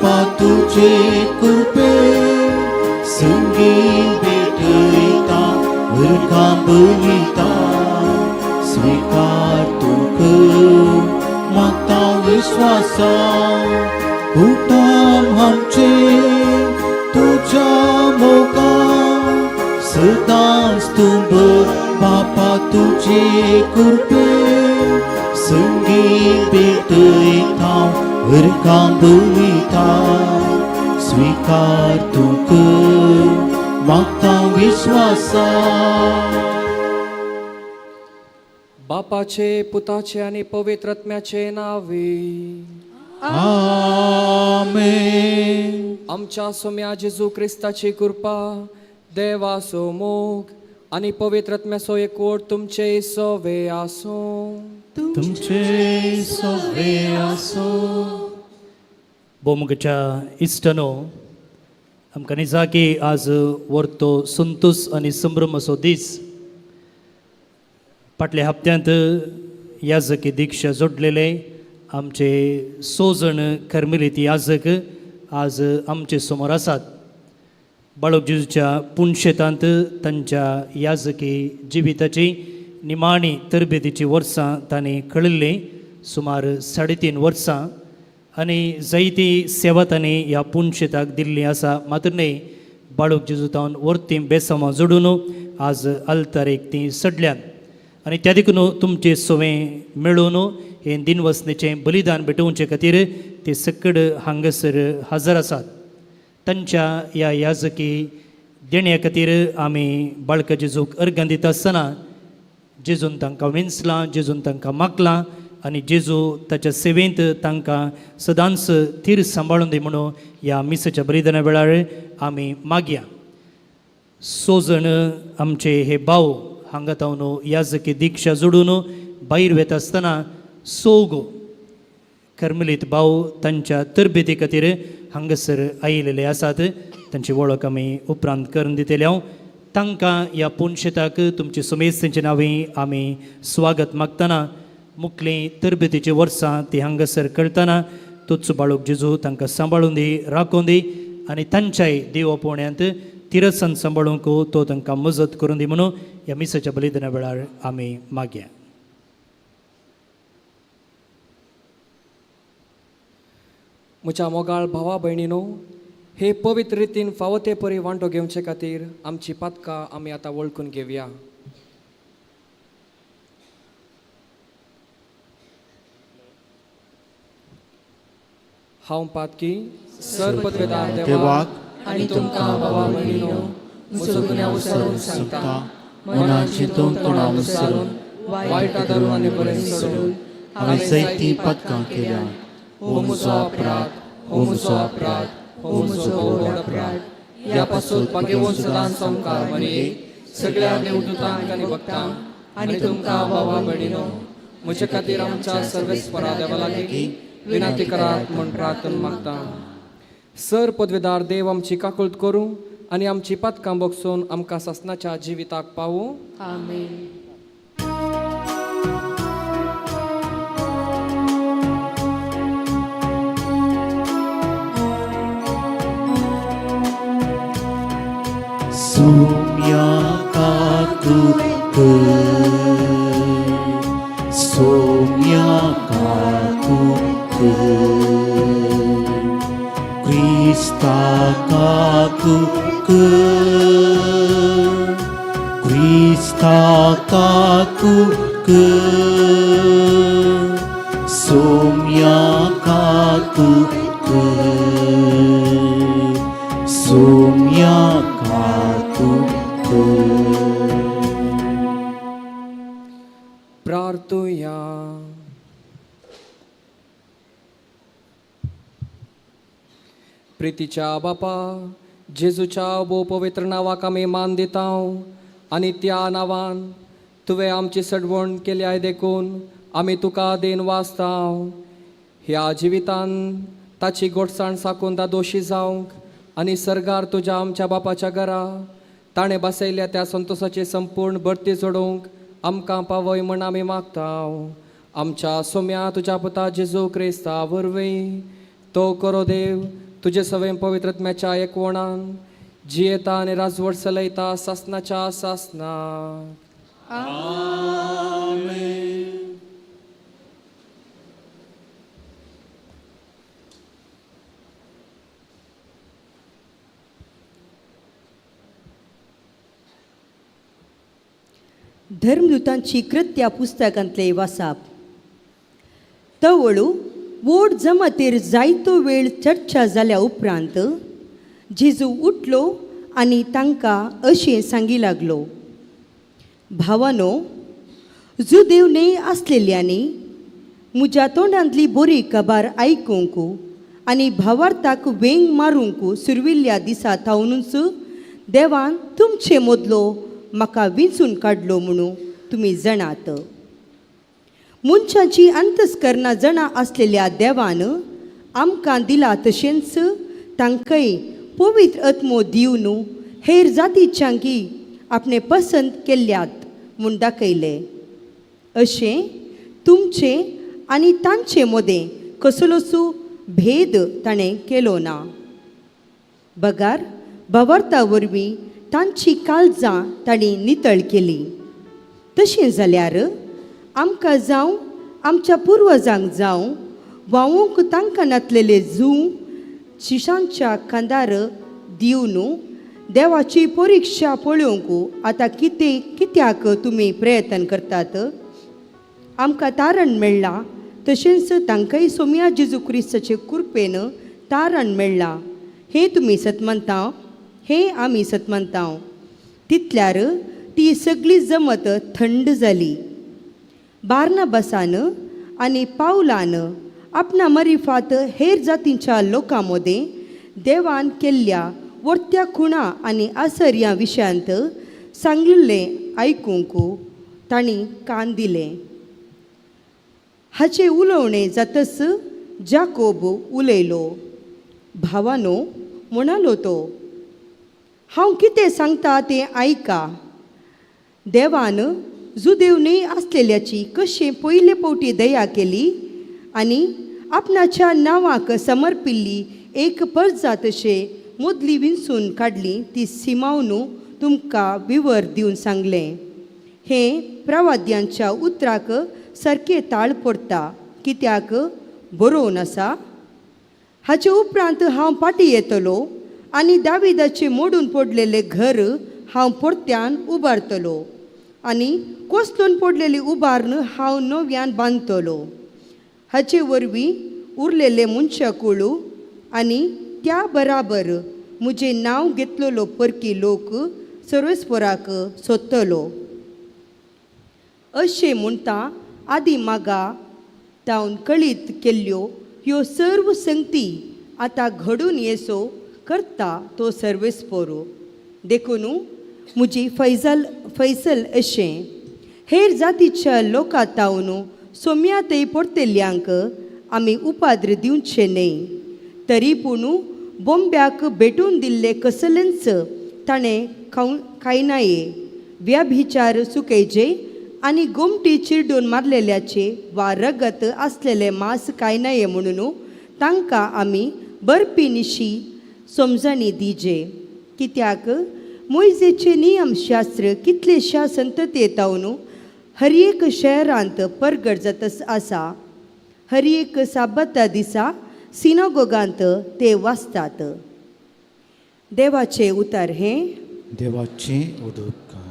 बापा तुझे कृपे संगी भेटता बलिता स्वीकार तू कर मागता विश्वासा कुटाम आमचे तुझ्या मोगा सदांच तुंब बापा तुझे कृपे संगी भेटता बलिता स्वीकार तू कर मागता विश्वासा. बापाचे पुताचे आणि पवित्र आत्म्याचे नावे. आमेन. आमच्या सोम्या जेजू ख्रिस्ताची कृपा देवासो मोग आणि पवित्र आत्म्याचो एकवट तुमचे सोवे आसो. तुमचे सोवे आसो. बोमगच्या इश्टनो आमकां दिसता की आज वर्तो संतोष आनी संभ्रम असो दीस. फाटल्या हप्त्यांत याजकी दिक्षा जोडलेले आमचे 6 जण कर्मेलीत याजक आज आमचे समोर आसात. बाळक जेजूच्या पुणशेतांत तांच्या याजकी जिविताची निमाणी तरबेतीची वर्सां तांणी कळिल्ली, सुमार 3.5 वर्सां, आनी जायती सेवा तांणी ह्या पुणशेताक दिल्ली आसा. मात्र न्ही, बाळक जेजू तावन वर्ती बेसांवां जोडून आज आल्तारेक ती सडल्यात. आनी त्या देखून तुमचे सोवें मेळून हे दिनवसनेचें बलिदान भेटोवचे खातीर ते सकड हांगासर हजर आसात. तांच्या ह्या याजकी देण्या खातीर आमी बाळका जेजूक अर्गां दिता आसतना जेजून तांकां विंचलां, जेजून तांकां मागलां आनी जेजू ताच्या सेवेंत तांकां सदांच थीर सांबाळून दी म्हणून ह्या मिसाच्या बलिदाना वेळार आमी मागया. 6 जण आमचे हे भाव हांगा तावन याजकी दिक्षा जोडून भायर वेता आसतना 6 कर्मेलीत भाव तांच्या तरबेती खातीर हांगासर आयिल्ले आसात. तांची वळख आमी उपरांत करून दितले. हांव तांकां ह्या पुणशेताक तुमचे समेस्तेंचे नांवी आमी स्वागत मागतना मुखली तरबेतीची वर्सां ती हांगासर करतना तूच बाळक जेजू तांकां सांबाळून दी, राखून दी आनी तांच्याय देव पोवण्यांत तिरसन सांबाळूंक तो तांकां मजत करून दी म्हणून ह्या मिसाच्या बलिदाना वेळार आमी मागया. म्हज्या मोगाळ भावा भयणीनो, हे पवित्र रितीन फावो ते परी वांटो घेवचे खातीर आमची पातकां आमी आतां वळखून घेवया. हांव पातकी सरपदवेदार देवाक आनी तुमकां बाबा भयणीनो म्हजो गुन्यांव विसरून सांगता. मनान चिंतून तोंडां विसरून वायट धरून आनी बरें सोडून हांवें जायतीं पातकां केल्या. हो म्हजो अपराध, हो म्हजो अपराध, हो म्हजो व्हड अपराध. ह्या पासून पागेवो सदांच संवकार म्हणी सगळ्या देवदूतांक आनी भक्तांक आनी तुमकां बाबा भयणीनो म्हजे खातीर आमच्या सर्वेस्परा देवा लागीं विनंती करात म्हूण प्रार्थना मागता. सर पदवेदार देव आमची काकुळट करूं आनी आमची पातकां बगसून आमकां सासणाच्या जिविताक पावूं. आमेन. सोम्या काकुक, सोम्या काकुक, क्रिस्ता काकुक, क्रिस्ता काकुक, सोम्या काकुक, सोम्या काकुक. प्रार्थुया. प्रितीच्या बापा जेजूच्या भोव पवित्र नांवाक आमी मान दिता आनी त्या नांवान तुवें आमची सडवण केली आय देखून आमी तुका देन वाचता. ह्या जिवितान ताची गोडसाण साकून ता दोशी जावंक आनी सर्गार तुज्या आमच्या बापाच्या घरा ताणें बसयल्या त्या संतोशाची संपूर्ण भरती जोडूंक आमकां पावय म्हण आमी मागता. आमच्या सोम्या तुज्या पुता जेजू क्रिस्ता वरवीं तो करो देव तुझे सवय पवित्रत्म्याच्या एकवणान जियेता आणि राजवट चलयता सासनाच्या सासना. धर्मदूतांची कृत्या पुस्तकांतले वाचप. तवळू वोट जमतेर जायतो वेळ चर्चा जाल्या उपरांत जेजू उठलो आनी तांकां अशें सांगी लागलो, भावानो, जुदेवने आसलेल्यांनी म्हज्या तोंडांतली बरी खबर आयकूंक आनी भावार्थाक वेंग मारूंक सुरविल्ल्या दिसा थावनूच देवान तुमचे मदलो म्हाका विंचून काडलो म्हणून तुमी जाणात. मनशाची अंतस्करणां जाणा आसलेल्या देवान आमकां दिला तशेंच तांकांय पवित्र आत्मो दिवन हेर जातीच्यांकी आपणे पसंत केल्ल्यात म्हूण दाखयले. अशें तुमचे आनी तांचे मदें कसलोच भेद ताणें केलो ना. बगार भावार्था वरवीं तांची काळजां तांणी नितळ केली. तशें जाल्यार आमकां जावं आमच्या पुर्वजांक जावं वावूंक तांकां नातलेले जूं शिशांच्या कांदार दिवन देवाची परिक्षा पळोवंक आतां कित्याक तुमी प्रयत्न करतात. आमकां तारण मेळ्ळां तशेंच तांकांय सोम्या जेजू क्रिस्ताचे कृपेन तारण मेळ्ळां हें तुमी सतमंतां, हें आमी सतमंतां. तितल्यार ती सगळी जमत थंड जाली. बार्नबासान आनी पावलान आपणा मरिफात हेर जातींच्या लोकां मदें देवान केल्ल्या वर्त्या खुणां आनी आसर विशयांत सांगलेलें आयकूंक तांणी कान दिले. हाचे उलोवणें जातच जाकोब उलयलो. भावानो, म्हणालो तो, हांव कितें सांगता तें आयका. देवान जुदेवने आसलेल्याची कशें पयले फावटी दया केली आनी आपणाच्या नांवाक समर्पिल्ली एक परजात अशें मदली विंचून काडली ती सिमावन तुमकां विवर दिवन सांगलें. हें प्रवाद्यांच्या उतराक सारकें ताळ पडटा, कित्याक बरोवन आसा. हाचे उपरांत हांव फाटीं येतलो आनी दाविदाचें मोडून पडलेलें घर हांव परत्यान उबारतलो आनी कोसलून पडलेली उबारण हांव नव्यान बांदतलो. हाचे वरवीं उरलेले मनशाकुळ आनी त्या बराबर म्हजें नांव घेतलेलो परकी लोक सर्वेस्पराक सोदतलो. अशें म्हणटा आदी मागा जावन कळीत केल्ल्यो ह्यो सर्व संगती आतां घडून येसो करता तो सर्वेस्पर. देखून म्हजी फैसल अशें हेर जातीच्या लोकां तावन सोम्यातय परतेल्ल्यांक आमी उपाद्र दिवचे न्हय. तरी पूण बोंब्याक भेटून दिल्ले कसलेंच ताणें खायनाये, व्याभिचार सुकयचे आनी गोमटी चिरडून मारलेल्याचे वा रगत आसलेले मांस खायनाये म्हणून तांकां आमी बरपी समजणी दिजे. कित्याक मोइजेचे नियमशास्त्र कितलेशा संतते तावन हर एक शहरांत परगट जातच आसा. हर एक साबता दिसा सिनागोगांत ते वाचतात. देवाचे उतर हें. देवाचे उदोदकार.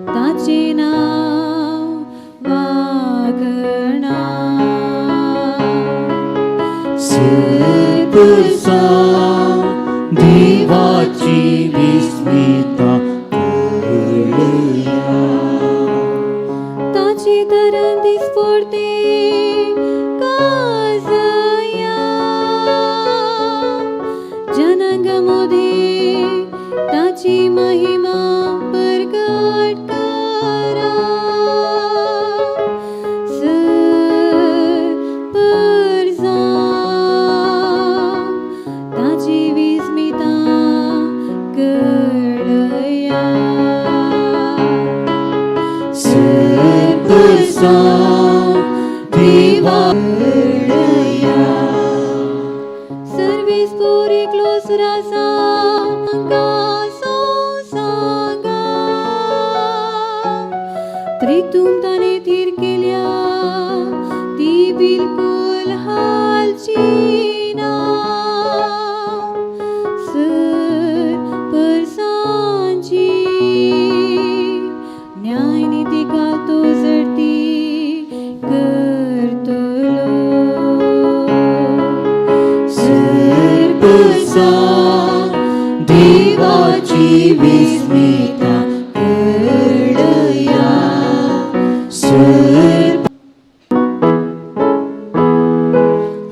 ताचे नाव सर्वसा देवाची विस्मिता कळया. ताची तरंदी स्फोर्ते काजया जनांगामध्ये ताची महिमा प्रगट करा. सर्वसां ताची विस्मिता कळया. सर्वसा देवा कळया. सर्वेस पुरी क्लोज रासा सांगा त्रितुम ताने थीर केल्या ती बिलकुल हालची ना. सर्वसांची न्याय नीती घालतो जडती करतलो. सर्वसा देवाची विस्मिता कळया. सर्व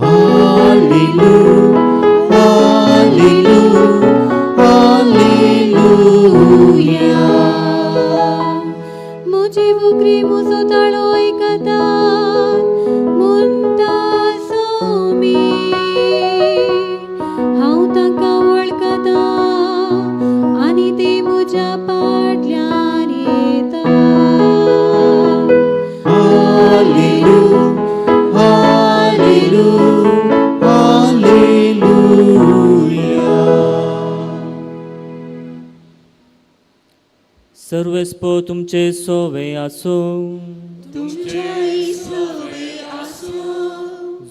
हालेलुया हालेलुया. मुझे बुकरी मुझो ताळो ऐकता म्हणटा सोमी. हांव तांकां वळखता आनी ते म्हज्या फाटल्यान येता. Hallelujah hallelujah hallelujah. सर्वेस्पो तुमचे सोवे आसो.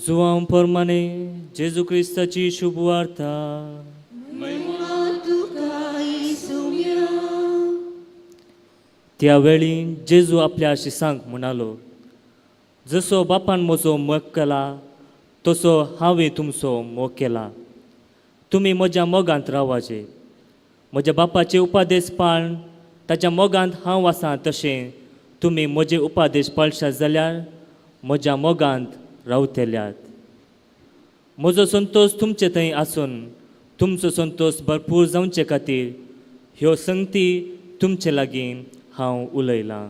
जुवांव प्रमाणे जेजू क्रिस्ताची शुभ वार्ता. त्या वेळी जेजू आपल्या शिसांक म्हणालो, जसो बापान म्हजो मोग केला तसो हांवें तुमचो मोग केला. तुमी म्हज्या मोगांत रावाचे. म्हज्या बापाचे उपादेश पाळन ताच्या मोगांत हांव आसां तशें तुमी म्हजे उपादेश पाळशात जाल्यार म्हज्या मोगांत रावतल्यात. म्हजो संतोश तुमचे थंय आसून तुमचो संतोष भरपूर जावचे खातीर ह्यो संगती तुमचे लागीं हांव उलयलां.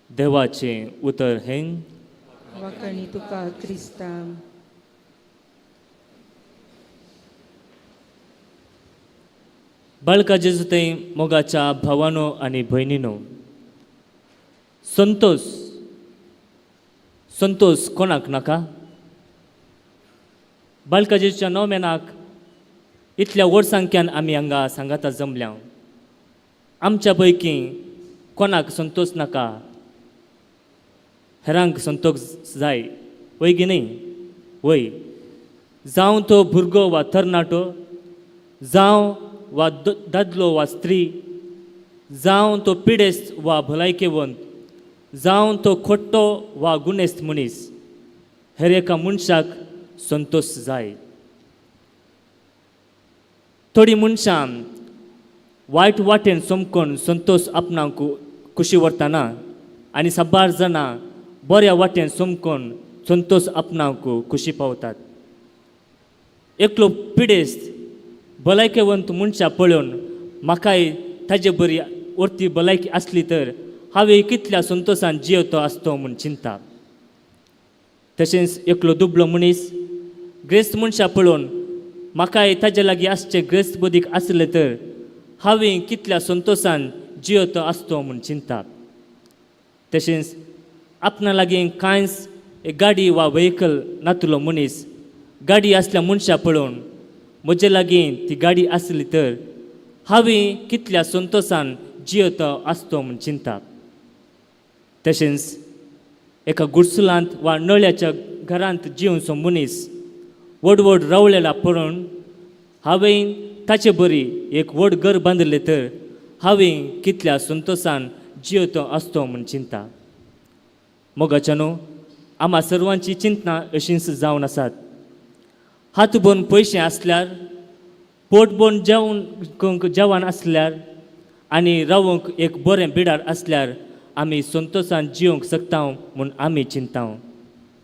देवाचें उतर हें. वाकणी तुका क्रिस्ता. बाळका जेजू थंय मोगाच्या भावानो आनी भयणीनो, संतोष संतोष कोणाक नाका? बाळका जेजूच्या नोमेनाक इतल्या वर्सांक्यान आमी हांगा सांगाता जमल्या. आमच्या पैकी कोणाक संतोष नाका? हेरांक संतोष जाय वय गी न्ही? वय. जावं तो भुरगो वा तरणाटो, जावं वा दादलो वा स्त्री, जावं तो पिडेस्त वा भलायकेवंत, जावं तो खोट्टो वा गुणेस्त मनीस, हेर एका मनशाक संतोष जाय. थोडी मनशां वायट वाटेन समकोन संतोष आपणाक खुशी व्हरतना आनी साबार जाणां बऱ्या वाटेन समकोन संतोष आपणाक खुशी पावतात. एकलो पिडेस्त भलायकेवंत मनशा पळोवन म्हाकाय ताजे बरी वर्ती भलायकी आसली तर हांवें कितल्या संतोशान जियेतो आसतो म्हूण चिंता. तशेंच एकलो दुबळो मनीस ग्रेस्त मनशा पळोवन म्हाकाय ताजे लागीं आसचे ग्रेस्त बदीक आसले तर हांवें कितल्या संतोशान जियेतो आसतो म्हूण चिंता. तशेंच आपणा लागीं कांयच एक गाडी वा व्हेकल नातलो मनीस गाडी आसल्या मनशा पळोवन म्हजे लागीं ती गाडी आसली तर हांवें कितल्या संतोशान जियेतो आसतो म्हूण चिंता. तशेंच एका गुडसुलांत वा नळ्याच्या घरांत जिवनचो मनीस व्हड व्हड रावलेला पळोवन हांवें ताचे बरी एक व्हड घर बांदलें तर हांवें कितल्या संतोशान जियेतो आसतो म्हूण चिंता. मोगाच्यानो, आम्हा सर्वांची चिंतना अशीच जावन आसात. हात भरून पयशे आसल्यार, पोट भरून जेवण आसल्यार आनी रावूंक एक बरें बिडार आसल्यार आमी संतोशान जिवंक शकता म्हूण आमी चिंता.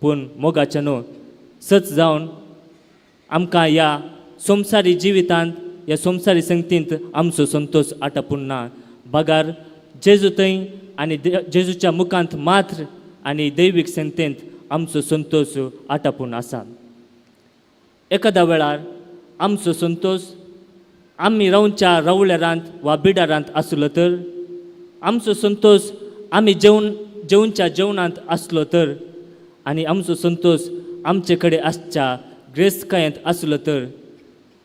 पूण मोगाच्या न्हू, सच जावन आमकां ह्या संवसारी जिवितांत, ह्या संवसारी संगतींत आमचो संतोश आटापून ना. बागार जेजू थंय आनी जेजूच्या मुखांत मात्र आनी दैवीक संगतेंत आमचो संतोश आटापून आसा. एखाद्या वेळार आमचो संतोष आमी रावच्या रावळ्यारांत वा बिडारांत आसलो तर, आमचो संतोष आमी जेवणच्या जेवणांत आसलो तर, आनी आमचो संतोष आमचे कडेन आसच्या ग्रेस्तकायेंत आसलो तर,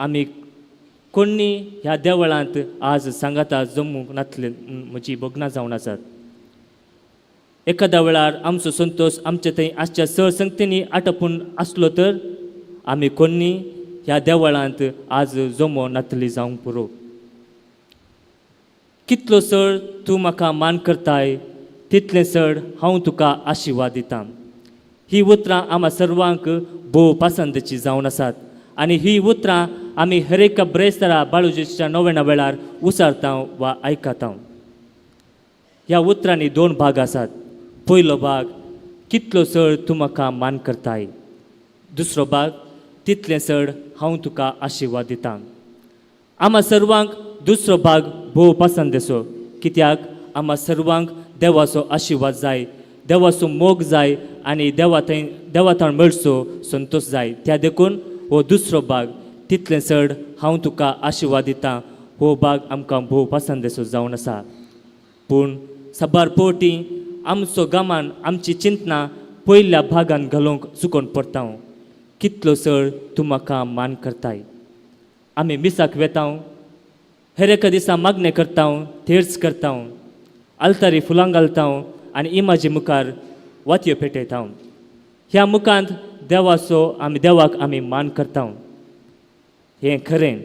आमी कोणी ह्या देवळांत आज सांगाता जमूंक नातले म्हजी भोगनां जावन आसात. एखाद्या वेळार आमचो संतोष आमचे थंय आसच्या सळ संगतींनी आटापून आसलो तर, आमी कोणी ह्या देवळांत आज जमो नातली जावंक पुरो. कितलो सळ तूं म्हाका मान करताय, तितलें सळ हांव तुका आशिर्वाद दितां. ही उतरां आम्हा सर्वांक भोव पासंदची जावन आसात आनी ही उतरां आमी हर एका ब्रेस्तारा बाळूजेच्या नोवेना वेळार उसारता वा आयकता. ह्या उतरांनी 2 भाग आसात. पयलो भाग, कितलो सळ तूं म्हाका मान करताय. दुसरो भाग, तितलें सळ हांव तुका आशिर्वाद दितां. आम्हा सर्वांक दुसरो भाग भोव पासंदेचो, कित्याक आम्हा सर्वांक देवाचो आशिर्वाद जाय, देवाचो मोग जाय आनी देवा मेळचो संतोश जाय. त्या देखून हो दुसरो भाग, तितलें चड हांव तुका आशिर्वाद दितां, हो भाग आमकां भोव पासंदेचो जावन आसा. पूण साबार फावटी आमचो गामान आमची चिंतना पयल्या भागान घालूंक चुकोवन पडटा. कितलो सळ तूं म्हाका मान करताय. आमी मिसाक वेता, हेर एका दिसा मागणें करता, थेर्स करता, आल्तारी फुलां घालता आनी इमाजी मुखार वातयो पेटयता. ह्या मुखांत देवाक आमी मान करता. हें खरें,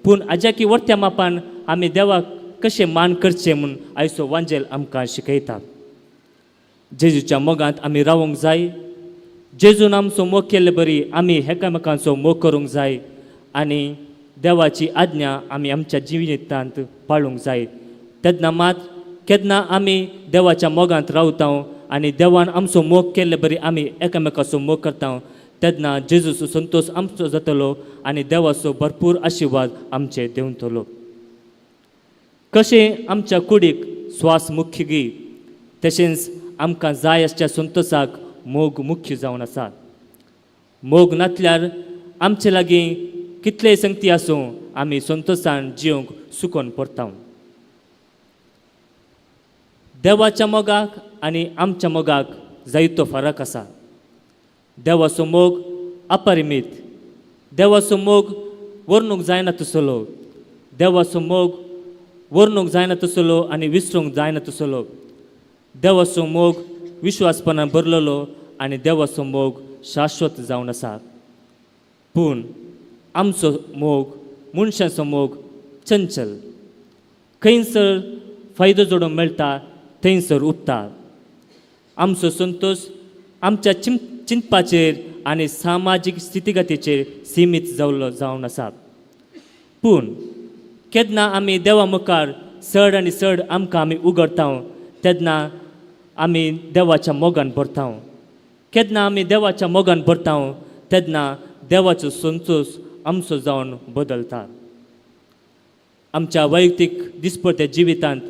पूण हाज्या की वर्त्या मापान आमी देवाक कशें मान करचें म्हूण आयचो वांजेल आमकां शिकयता. जेजूच्या मोगांत आमी रावूंक जाय. जेजून आमचो मोग केल्ले बरी आमी एकामेकांचो मोग करूंक जाय आनी देवाची आज्ञा आमी आमच्या जिवितांत पाळूंक जाय. तेन्ना मात केन्ना आमी देवाच्या मोगांत रावता आनी देवान आमचो मोग केल्ले बरी आमी एकामेकाचो मोग करता, तेन्ना जेजूचो संतोश आमचो जातलो आनी देवाचो भरपूर आशिर्वाद आमचे दिवतलो. कशें आमच्या कुडीक स्वास मुख्य गी, तशेंच आमकां जाय आसच्या संतोशाक मोग मुख्य जावन आसा. मोग नातल्यार आमचे लागीं कितलेय संगती आसूं आमी संतोशान जिवंक सुकोवन पडटा. देवाच्या मोगाक आनी आमच्या मोगाक जायतो फरक आसा. देवाचो मोग अपरिमीत, देवाचो मोग वर्णूंक जायना तसलो, देवाचो मोग वर्णूंक जायना तसलो आनी विसरूंक जायना तसलो. देवाचो मोग विश्वासपणान भरलेलो आनी देवाचो मोग शाश्वत जावन आसा. पूण आमचो मोग, मनशाचो मोग चंचल. खंयसर फायदो जोडूंक मेळटा थंयसर उपता. आमचो संतोश आमच्या चिंतपाचेर आनी सामाजीक स्थितीगतीचेर सीमीत जावन आसा. पूण केन्ना आमी देवा मुखार चड आनी चड आमकां आमी उगडटा, तेन्ना आमी देवाच्या मोगान भरता. केन्ना आमी देवाच्या मोगान भरता, तेन्ना देवाचो संतोश आमचो जावन बदलता. आमच्या वैयक्तीक दिसपट्या जिवितांत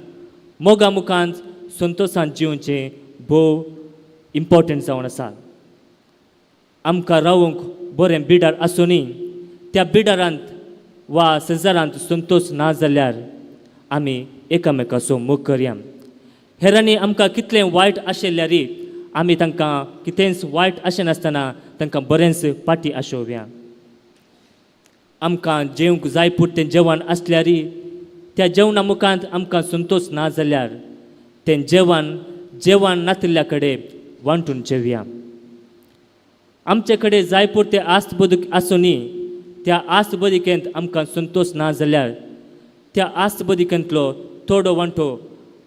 मोगा मुखांत संतोशान जिवचें भोव इम्पॉर्टंट जावन आसा. आमकां रावूंक बरें बिडार आसुनी त्या बिडारांत वा शेजारांत संतोश ना जाल्यार आमी एकामेकाचो मोग करया. हेरांनी आमकां कितलें वायट आशिल्ल्यारी आमी तांकां कितेंच वायट आशिनासतना तांकां बरेंच पाटी आशोवया. आमकां जेवंक जाय पुरतें जेवण आसल्यारी त्या जेवणा मुखांत आमकां संतोश ना जाल्यार तें जेवण नातल्या कडेन वांटून जेवया. आमचे कडेन जाय पुरतें आस्त बदूक आसुनी त्या आस्त बदिकेंत आमकां संतोश ना जाल्यार त्या आस्त बदिकेंतलो थोडो वांटो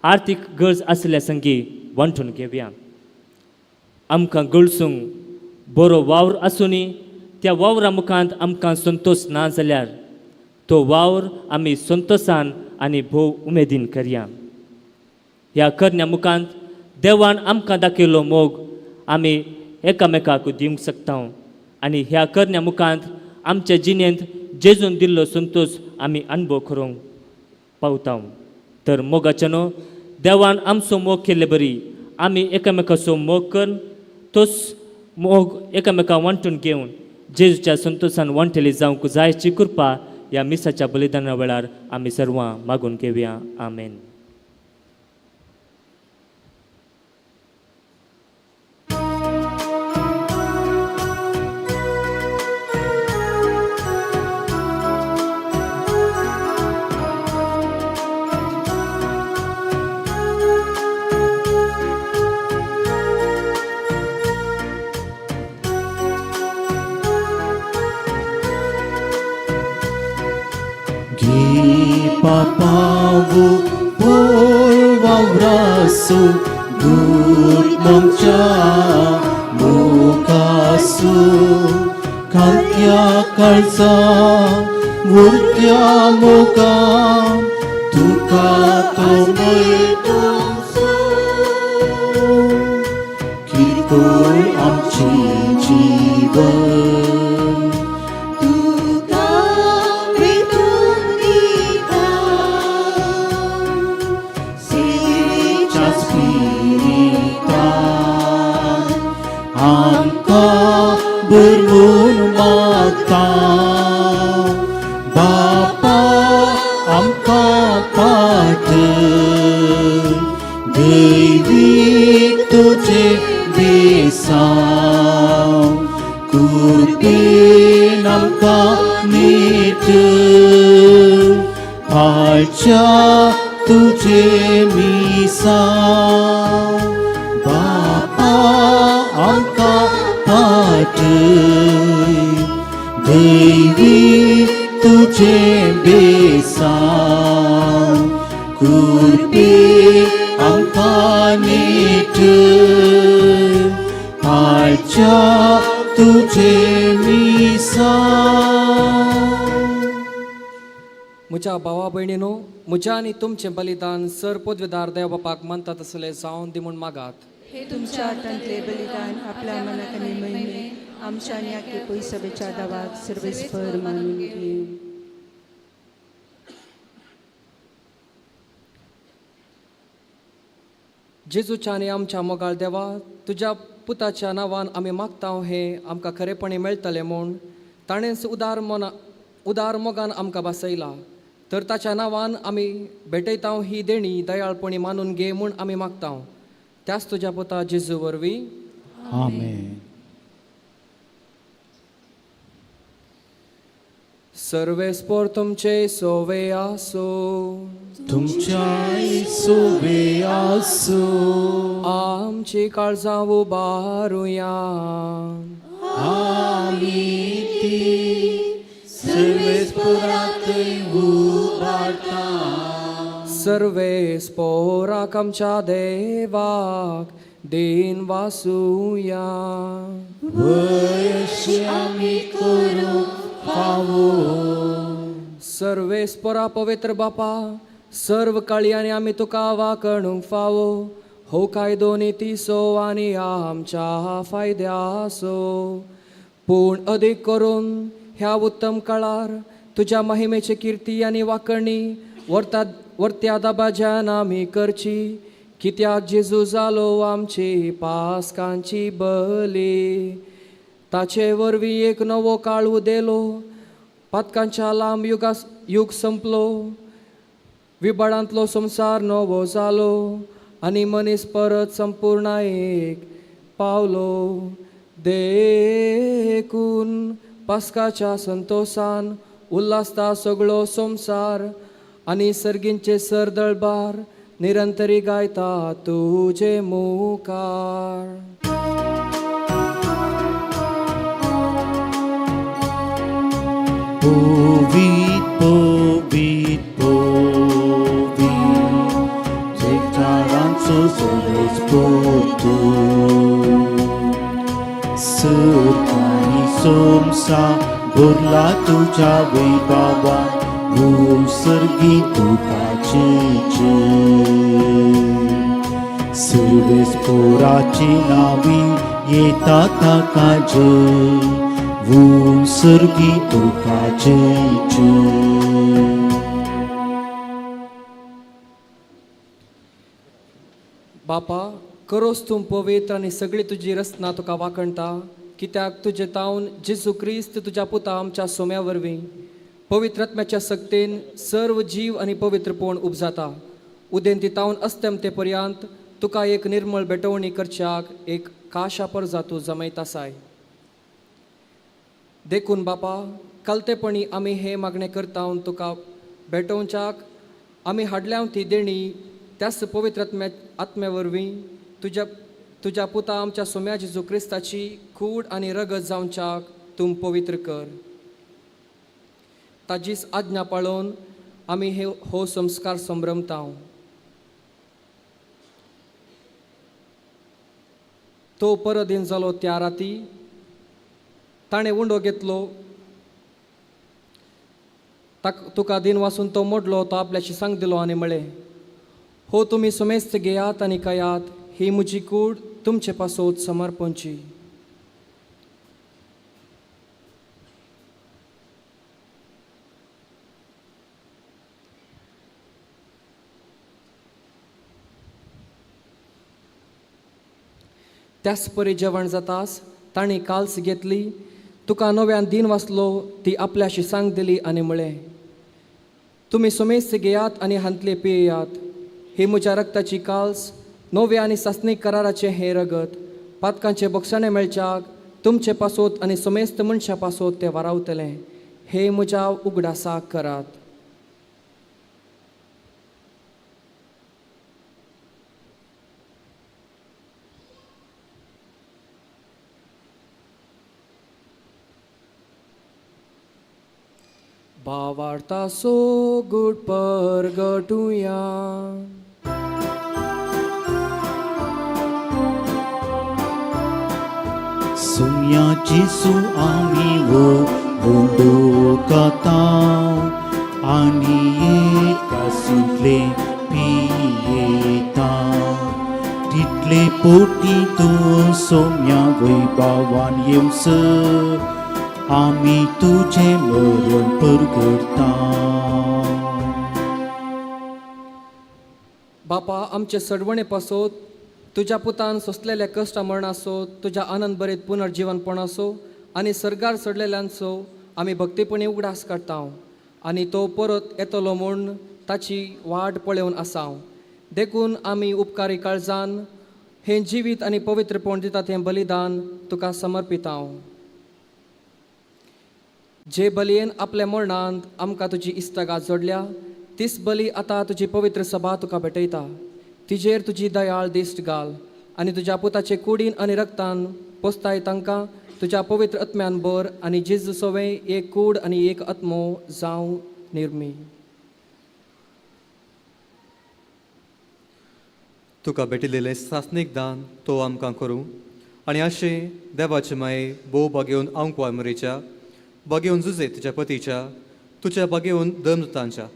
आर्थीक गरज आसल्या संगी वांटून घेवया. आमकां गळसूंक बरो वावर आसुनी त्या वावरा मुखांत आमकां संतोश ना जाल्यार तो वावर आमी संतोशान आनी भोव उमेदीन करया. ह्या करण्या मुखांत देवान आमकां दाखयलो मोग आमी एकामेकाक दिवंक शकता आनी ह्या करण्या मुखांत आमच्या जिणेंत जेजून दिल्लो संतोश आमी अनुभव करूंक पावता. तर मोगाच्या न्हू देवान आमचो मोग केल्ले बरी आमी एकामेकाचो मोग करून तोच मोग एकामेकाक वांटून घेवन जेजूच्या संतोशान वांटेली जावंक जायची कृपा ह्या मिसाच्या बलिदाना वेळार आमी सर्वां मागून घेवया. आमेन. Papawu polwawrasu gutmamcha mukasu katya kalsa murtya moka tuka tomay tomso kirkol amchi jivan bermun mata Bapa amka pada Dewi tujhe besam Kurben amka nite Palcha tujhe misam Bapa amka Devi tujhe besam kurbe amkanite palcha tujhe misam. म्हज्या भावा भयणीनो म्हज्या आनी तुमचें बलिदान sir पदवीदार देव बापाक मानतात तसलें जावन दी म्हूण मागात. हे तुमच्या हातांतले बलिदान आपल्या मनाक आनी महिमे आमच्या आनी आख्खे पयसभेच्या दावाक सर्वेस्पर मानून घे. जेजूच्या आनी आमच्या मोगाळ देवा तुज्या पुताच्या नांवान आमी मागता हें आमकां खरेपणी मेळटलें म्हूण ताणेंच उदार मोगान आमकां बसयला. तर ताच्या नांवान आमी भेटयता ही देणी दयाळपणी मानून घे म्हूण आमी मागता. त्याच तुज्या पुता जेजू वरवीं. आमेन. सर्वेस्पोर तुमचे सोवे आसो तुमच्या सोवे आसो आमची काळजां उबारुया आमी ती सर्वेस्परांतय उबारता सर्वेस्पोराक आमच्या देवाक दिन वासुया वयशी आमी करूंक फावो सर्वेस्परा पवित्र बापा सर्व काळी आनी आमी तुका वाकणूंक फावो हो कायदो नितीसो आनी आमच्या फायद्यासो पूण अदीक करून ह्या उत्तम काळार तुज्या महिमेची कीर्ती आनी वाकणी वर्त्या दाबाज्यान आमी करची कित्याक जेजू जालो आमची पासकांची बली ताचे वरवीं एक नवो काळ उदेलो पातकांच्या लांब युग संपलो विबळांतलो संसार नवो जालो आनी मनीस परत संपूर्णायेक पावलो देखून पास्काच्या संतोषान उल्हासता सगळो संसार आनी सर्गींचे सरदळबार निरंतरी गायता तुजे मुखार Povit, povit, povit, Zectaranțos oles potu. सर्वांनी सोमसा भरला तुझ्या वैभवा भूसर्गी तुकाचे सर्वेस पोराची नावी येता ताका जय भूसर्गी तुकाचे बापा करोस तूं पवित्र आनी सगळी तुजी रचना तुका वाकणटा कित्याक तुजे तावन जेजू क्रिस्त तुज्या पुता आमच्या सोम्या वरवीं पवित्र आत्म्याच्या सक्तीन सर्व जीव आनी पवित्रपण उपजाता उदेंती तावन अस्तमते पर्यंत तुका एक निर्मळ बेटवणी करच्याक एक काशा परजातू जमयत आसाय. देखून बापा कलतेपणी आमी हे मागणें करता तुका भेटोवच्याक आमी हाडल्या ती देणी त्याच पवित्र आत्म्या वरवीं तुज्या पुता आमच्या सोम्या जेजू क्रिस्ताची कूड आनी रगत जावच्याक तूं पवित्र कर. ताजीच आज्ञा पाळोवन आमी हो संस्कार संभ्रमता. तो परदीन जालो त्या राती ताणें उंडो घेतलो तुका दिन वाचून तो मोडलो तो आपल्याशी सांग दिलो आनी म्हळें हो तुमी सुमेस्त घेयात आनी कयात ही म्हजी कूड तुमचे पासोत समर्पणची. त्याच परी जेवण जाताच ताणें काल्स घेतली तुका नव्यान दिन वाचलो ती आपल्याशी सांग दिली आनी म्हळें तुमी सुमेस्त घेयात आनी हांतले पियेयात ही म्हज्या रक्ताची काल्स नवे आनी सासणीक कराराचे हे रगत पातकांचे बक्षणे मेळच्याक तुमचे पासोत आनी सुमेस्त मनशा पासोत ते वारावतले हे म्हज्या उगडासाक करात. भावार्था सो गुड परगटुया सोम्या जेजू आमी वोंडो काताव आनी एका सुटले पियेता तितले पोटी तूं सोम्या वैभवान येवसर आमी तुझे मरण परगडता. बापा आमचे सडवणे पासोत तुज्या पुतान सोंसलेल्या कश्टा मरणासो तुज्या आनंद बरेत पुनर्जीवनपणासो आनी सर्गार सडलेल्यांचो आमी भक्तीपणी उगडास काडटा आनी तो परत येतलो म्हूण ताची वाट पळोवन आसा. देखून आमी उपकारी काळजान हें जिवीत आनी पवित्रपण दितात हें बलिदान तुका समर्पिता. जे बलयेन आपल्या मरणांत आमकां तुजी इस्तगात जोडल्या तीच बली आतां तुजी पवित्र सभा तुका भेटयता. तिजेर तुजी दयाळ दिश्ट घाल आनी तुज्या पुताचे कुडीन आनी रक्तान पोसताय तांकां तुज्या पवित्र आत्म्यान बर आनी जेजू सोवे एक कूड आनी एक आत्मो जावं निर्मी. तुका भेटिल्लें सासणीक दान तो आमकां करूं आनी अशें देवाचे माये भोव बागेवन आंकवार मरीच्या बागेवन जुजे तुज्या पतीच्या तुज्या बागेवन दमदतांच्या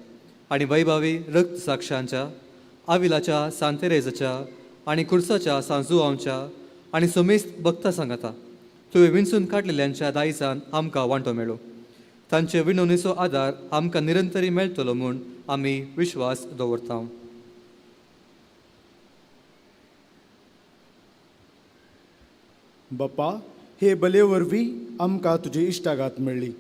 आनी वैभावी रक्त साक्षांच्या आविलाच्या सांतेरेजाच्या आनी कुर्साच्या सांजुआंच्या आनी समेस्त भक्तां सांगाता तुवें विणसून काडलेल्यांच्या दायजान आमकां वांटो मेळो. तांचे विणवणेचो आदार आमकां निरंतरी मेळटलो म्हूण आमी विश्वास दवरता. बापा हे बले वरवीं आमकां तुजी इश्टागात मेळ्ळी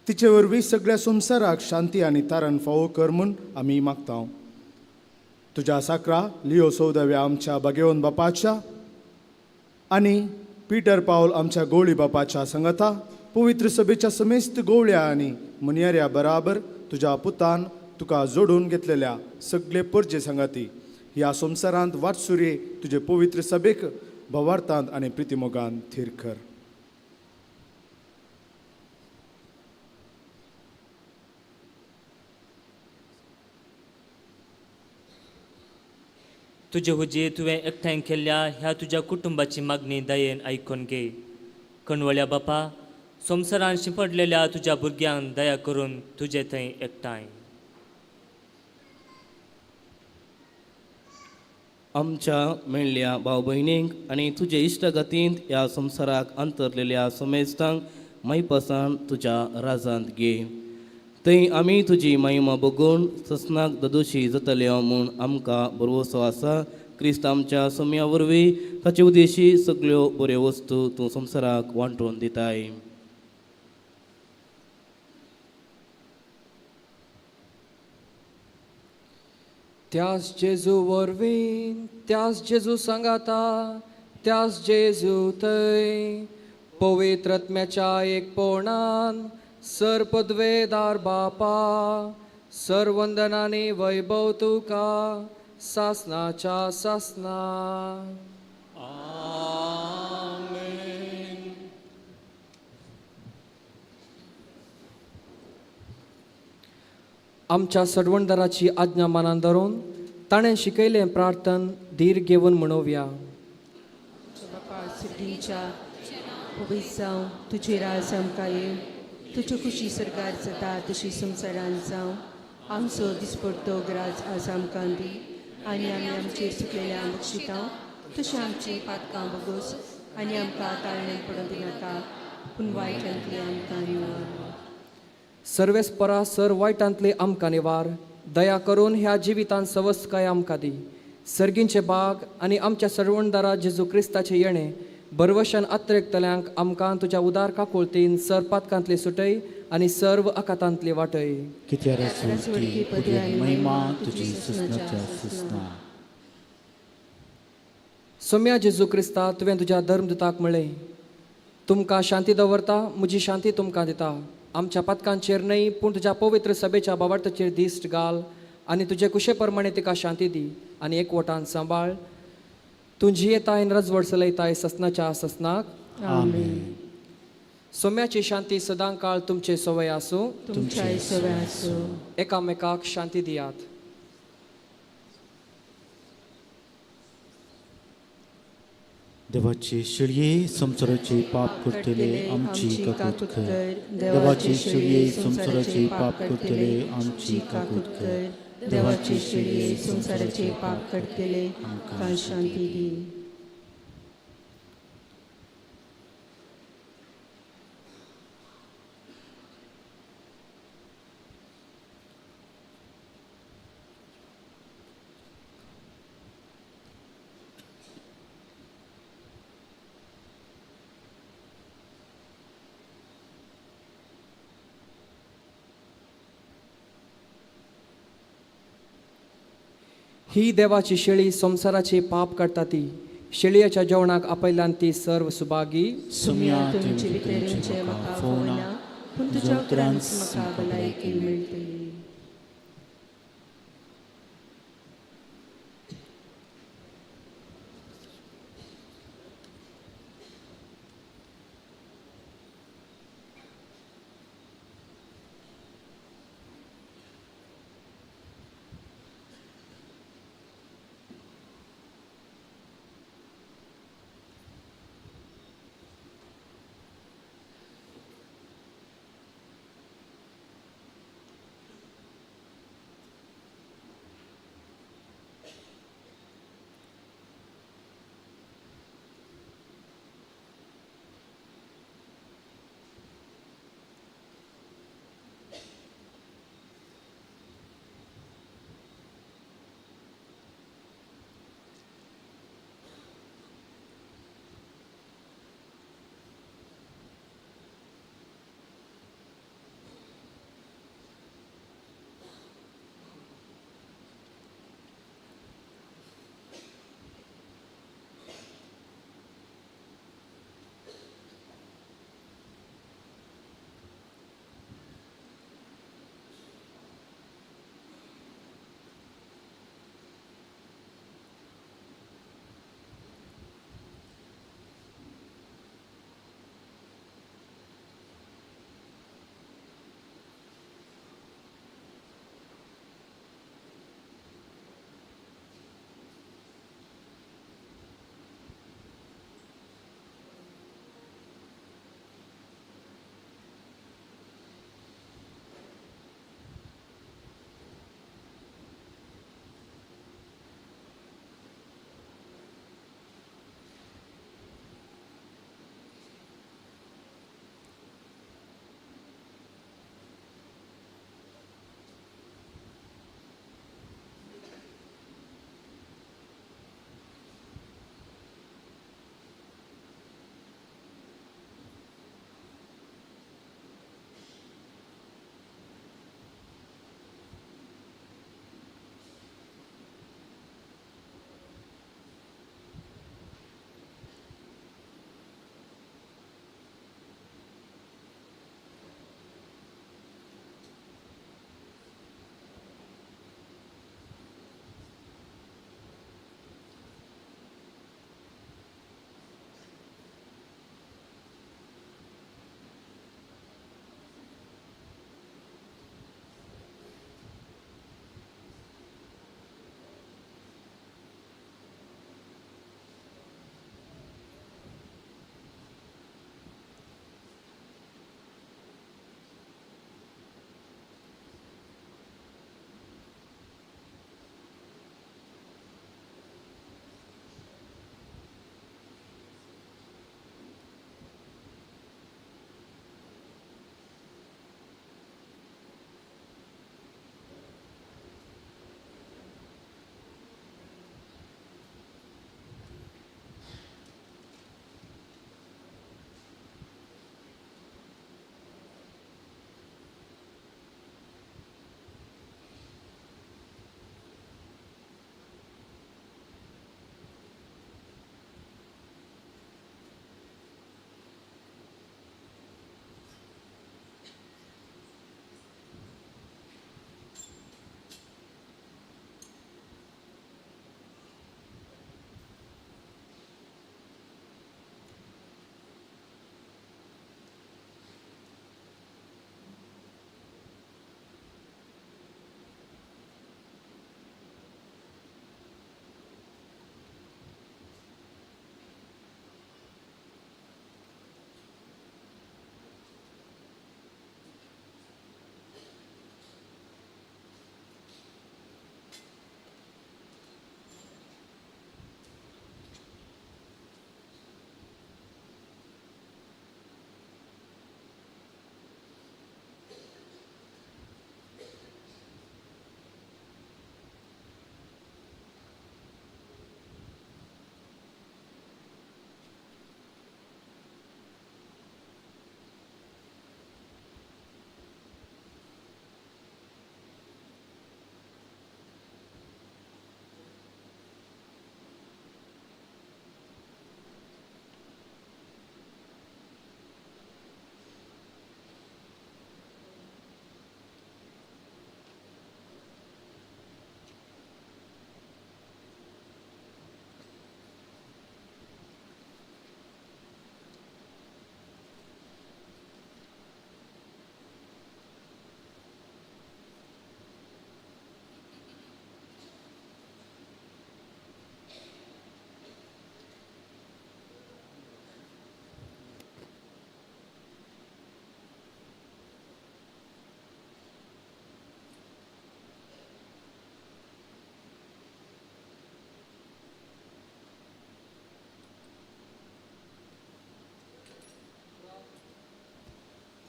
तिचे वरवीं सगळ्या संवसाराक शांती आनी तारण फावो कर म्हूण आमी मागता. तुज्या साकरा लिओ 14व्या आमच्या बागेवन बापाच्या आनी पिटर पावल आमच्या गवळी बापाच्या संगता पवित्र सभेच्या समेस्त गवळ्या आनी मनियाऱ्या बराबर तुज्या पुतान तुका जोडून घेतलेल्या सगळे परजे संगाती ह्या संवसारांत वाटसुरे तुजे पवित्र सभेक भवार्थांत आनी प्रितीमोगान थीर कर. तुजे हुजे तुवें एकठांय केल्ल्या ह्या तुज्या कुटुंबाची मागणी दयेन आयकून घे. कणवळ्या बापा, संवसारान शिंपडलेल्या तुज्या भुरग्यांक दया करून तुजे थंय एकठांय. आमच्या मेळ्ळ्या भाव भयणींक आनी तुजे इश्टगतींत ह्या संवसाराक अंतरलेल्या समेस्तांक मैपसान तुज्या राजांत घे. थंय आमी तुजी महिमा बघून ससनाक ददोशी जातले म्हूण आमकां भरवोसो आसा. क्रिस्त आमच्या सोम्या वरवीं ताचे उद्देशी सगळ्यो बऱ्यो वस्तू तूं संवसाराक वांटून दिताय. त्याच जेजू वरवीं, त्याच जेजू सांगाता, त्याच जेजू थंय पवित्र आत्म्याच्या एकपणान सरपदवेदार बापा, सर्वंदनांनी वैभव तुका सासनाच्या सासना. आमच्या सडवणदाराची आज्ञा मानान धरून ताणें शिकयलें प्रार्थन धीर घेवन म्हणोवया. बापा सिद्धीच्या पवित्र जावं, तुझे राज आमकां येव, तुज्यो खुशी सरकार जाता तशी संवसारांत जावं. आमचो दिसपडतो राज आज आमकां दी आनी आमी आमचेर सुकलेल्या बक्षितां तशें आमची पातकां बगोस आनी आमकां ताळण्यांत पडूंक दिनाका, पूण वायटांतली आमकां निवार. सर्वेस परा सर वायटांतले आमकां निवार. दया करून ह्या जिवितांत सवस्काय आमकां दी. सर्गींचे बाग आनी आमच्या सडवणदारा जेजू क्रिस्ताचे येणे बरवशान आत्रेकतल्यांक आमकां तुज्या उदार काकुळतीन सर पातकांतले सुटय आनी सर्व आकातांतले वाटय. कित्याक राजवटी पदवी आनी महिमा तुजी ससनाच्या ससना. सोम्या जेजू क्रिस्ता, तुवें तुज्या धर्मदुताक म्हणलें, तुमकां शांती दवरता, म्हजी शांती तुमकां दिता. आमच्या पथकांचेर न्हय पूण तुज्या पवित्र सभेच्या बाबार्थाचेर दिश्ट घाल आनी तुजे कुशे प्रमाणे तिका शांती दी आनी एकवटान सांबाळ. तूं जियेताय रजवड चलयताय ससनाच्या ससनाक. आमेन. सोम्याची शांती सदां काळ तुमचे सवय आसूं. तुमच्या सवय आसूं. एकामेकाक शांती दियात. देवाचे शिळये संसाराचे पाप करतले आमची काकूट कर. देवाचे शिळये संसाराचे पाप करतले आमची काकूट कर. देवाचे शिळये संसाराचे पाप करतले आमकां शांती दी. ही देवाची शेळी संसाराचे पाप काडटा ती. शेळयेच्या जेवणाक आपयल्यान ती सर्व सुभागी. सुम्या तुमचे भितरूंचे म्हाका फोवना, पूण तुज्या उतरांत म्हाका भलायकी मेळटली.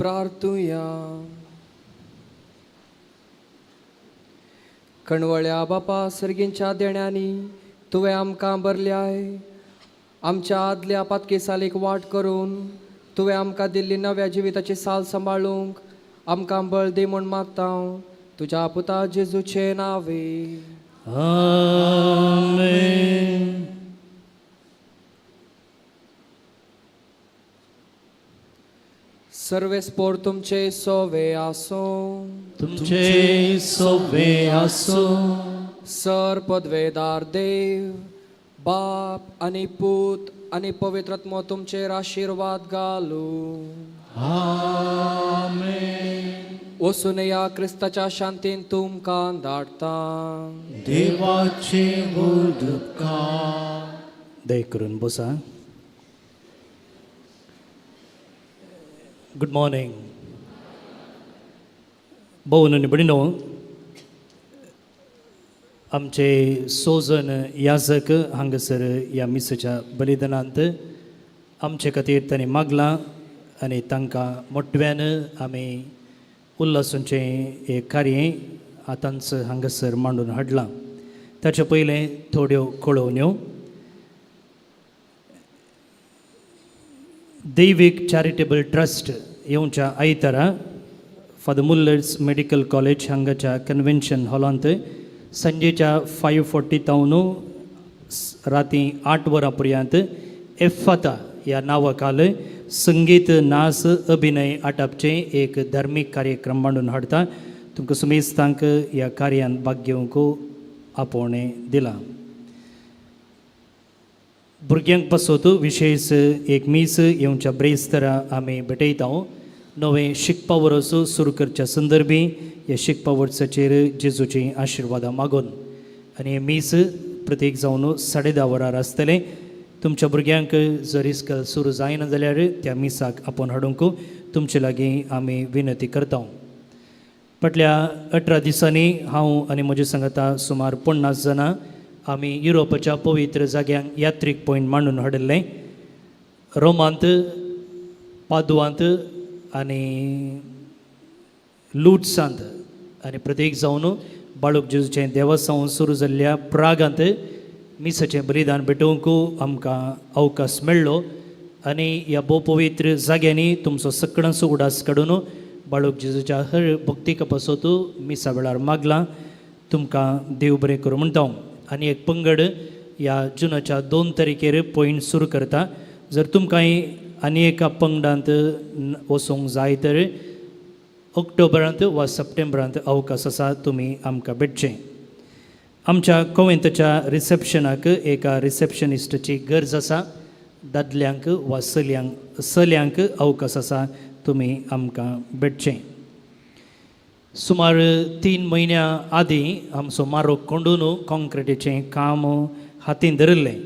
प्रार्थुया. कणवळ्या बापा सर्गींच्या देण्यानी तुवें आमकां भरल्याय. आमच्या आदल्या पातकेसालेक वाट करून तुवें आमकां दिल्ली नव्या जिविताची साल सांबाळूंक आमकां बळ दी म्हूण मागता तुज्या पुता जेजूचे नांवे. आमेन. सर्वेस्पोर तुमचे सोवे आसो. तुमचे सोवे आसो. सर पदवेदार देव बाप आनी पूत आनी पवित्रात्मो तुमचेर आशिर्वाद घालू. आमेन. वचून या क्रिस्ताच्या शांतीन तुमकां धाडटा. देवाचे उपकार. दय करून बसा. Good morning. भोवन आनी भयणीनो, आमचे सोजन याजक हांगासर ह्या मिसाच्या बलिदानांत आमचे खातीर तांणी मागलां आनी तांकां मोठव्यान आमी उल्हासूंचें हें कार्य आतांच हांगासर मांडून हाडलां. ताचे पयलें थोड्यो कळोवण्यो. दैवीक चॅरिटेबल ट्रस्ट येवच्या आयतारा फादर मुल्लर्स मेडिकल कॉलेज हांगाच्या कन्वेन्शन हॉलांत संजेच्या 5:40 राती 8 वरां पर्यंत एफाता ह्या नांवा खाला संगीत नाच अभिनय आटापचें एक धार्मीक कार्यक्रम मांडून हाडटा. तुमकां सुमेस्तांक ह्या कार्यान भाग घेवंक आपोवणें दिलां. भुरग्यांक पासत विशेष एक मीस येवच्या ब्रेस्तारा आमी भेटयता. नवें शिकपा वर्स सुरू करच्या संदर्भी ह्या शिकपा वर्साचेर जेजूची आशिर्वादां मागून आनी हें मीस प्रत्येक जावन 10:30 वरार आसतलें. तुमच्या भुरग्यांक जर इस्कल सुरू जायना जाल्यार त्या मिसाक आपोवन हाडूंक तुमचे लागीं आमी विनंती करता. फाटल्या 18 दिसांनी हांव आनी म्हजे सांगाता सुमार 50 जाणां आमी युरोपाच्या पवित्र जाग्यांक यात्रीक पॉयंट मांडून हाडिल्लें. रोमांत, पादुवांत आनी लुट्सांत आनी प्रत्येक जावन बाळूक जेजूचें देवस्थान सुरू जाल्ल्या प्रागांत मिसाचें बलिदान भेटोवंक आमकां अवकाश मेळ्ळो. आनी ह्या भोव पवित्र जाग्यांनी तुमचो सगळ्यांचो उडास काडून बाळूक जेजूच्या हर भक्तीक पासत मिसा वेळार मागलां. तुमकां देव बरें करूं म्हणटा. आनी एक पंगड ह्या जुनाच्या 2 तारखेर पॉयंट सुरू करता. जर तुमकांय आनी एका पंगडांत वचूंक जाय तर ऑक्टोबरांत वा सप्टेंबरांत अवकाश आसा, तुमी आमकां भेटचें. आमच्या कॉवेंताच्या रिसेप्शनाक एका रिसेप्शनिस्टाची गरज आसा. दादल्यांक वा चल्यांक अवकाश आसा, तुमी आमकां भेटचें. सुमार 3 म्हयन्या आदीं आमचो मारो कोंडून कॉन्क्रिटीचें काम हातीन धरिल्लें.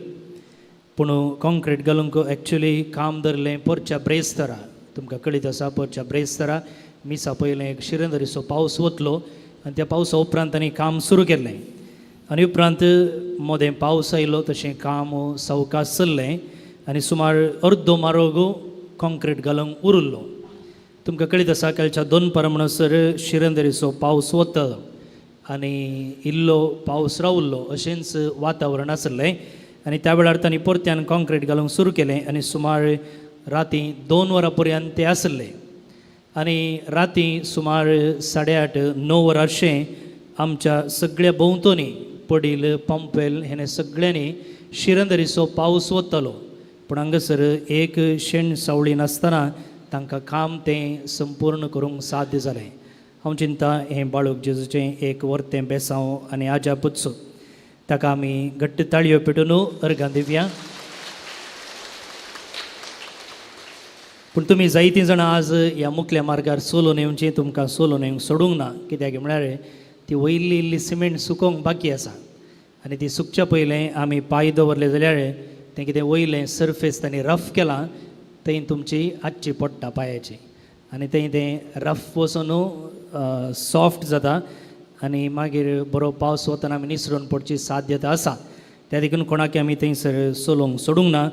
पूण कॉन्क्रीट घालूंक एक्चुली काम धरलें पोरच्या ब्रेस्तारा. तुमकां कळीत आसा, पोरच्या ब्रेस्तारा मिसा पयलें एक शिरंदरीचो पावस वतलो आनी त्या पावसा उपरांत तांणी काम सुरू केल्लें. आनी उपरांत मोदें पावस आयलो, तशें काम सावकाश चल्लें आनी सुमार अर्दो मारोग कॉन्क्रीट घालूंक उरिल्लो. तुमकां कळीत आसा, कालच्या 2 पारां म्हणसर शिरंदरीचो पावस वता आनी इल्लो पावस रावल्लो अशेंच वातावरण आसलें. आनी त्या वेळार तांणी परत्यान कॉन्क्रीट घालूंक सुरू केलें आनी सुमार राती 2 वरां पर्यंत तें आसलें. आनी राती सुमार 8:30-9 वरांचें आमच्या सगळ्या भोंवतणी पडील पंपेल हें सगळ्यांनी शिरंदरीचो पावस वतलो. पूण हांगासर एक शेण सावळी नासतना तांकां काम तें संपूर्ण करूंक साध्य जालें. हांव चिंता हें बाळूक जेजूचें एक वर्तें बेसांव आनी आजाप उत्सव. ताका आमी घट्ट ताळयो पेटून अर्गां दिवया. पूण तुमी जायतीं जाणां आज ह्या मुखल्या मार्गार सोलून येवचीं, तुमकां सोलून येवंक सोडूंक ना. कित्याक म्हळ्यार ती वयल्ली इल्ली सिमेंट सुकोवंक बाकी आसा आनी ती सुकच्या पयलें आमी पांय दवरले जाल्यार तें कितें वयलें सरफेस तांणी रफ केलां, थंय तुमची आजची पडटा पांयाची आनी थंय तें रफ वचून सॉफ्ट जाता आनी मागीर बरो पावस वतना आमी निसरून पडची साध्यता आसा. त्या देखून कोणाक आमी थंयसर सोलोवंक सोडूंक ना.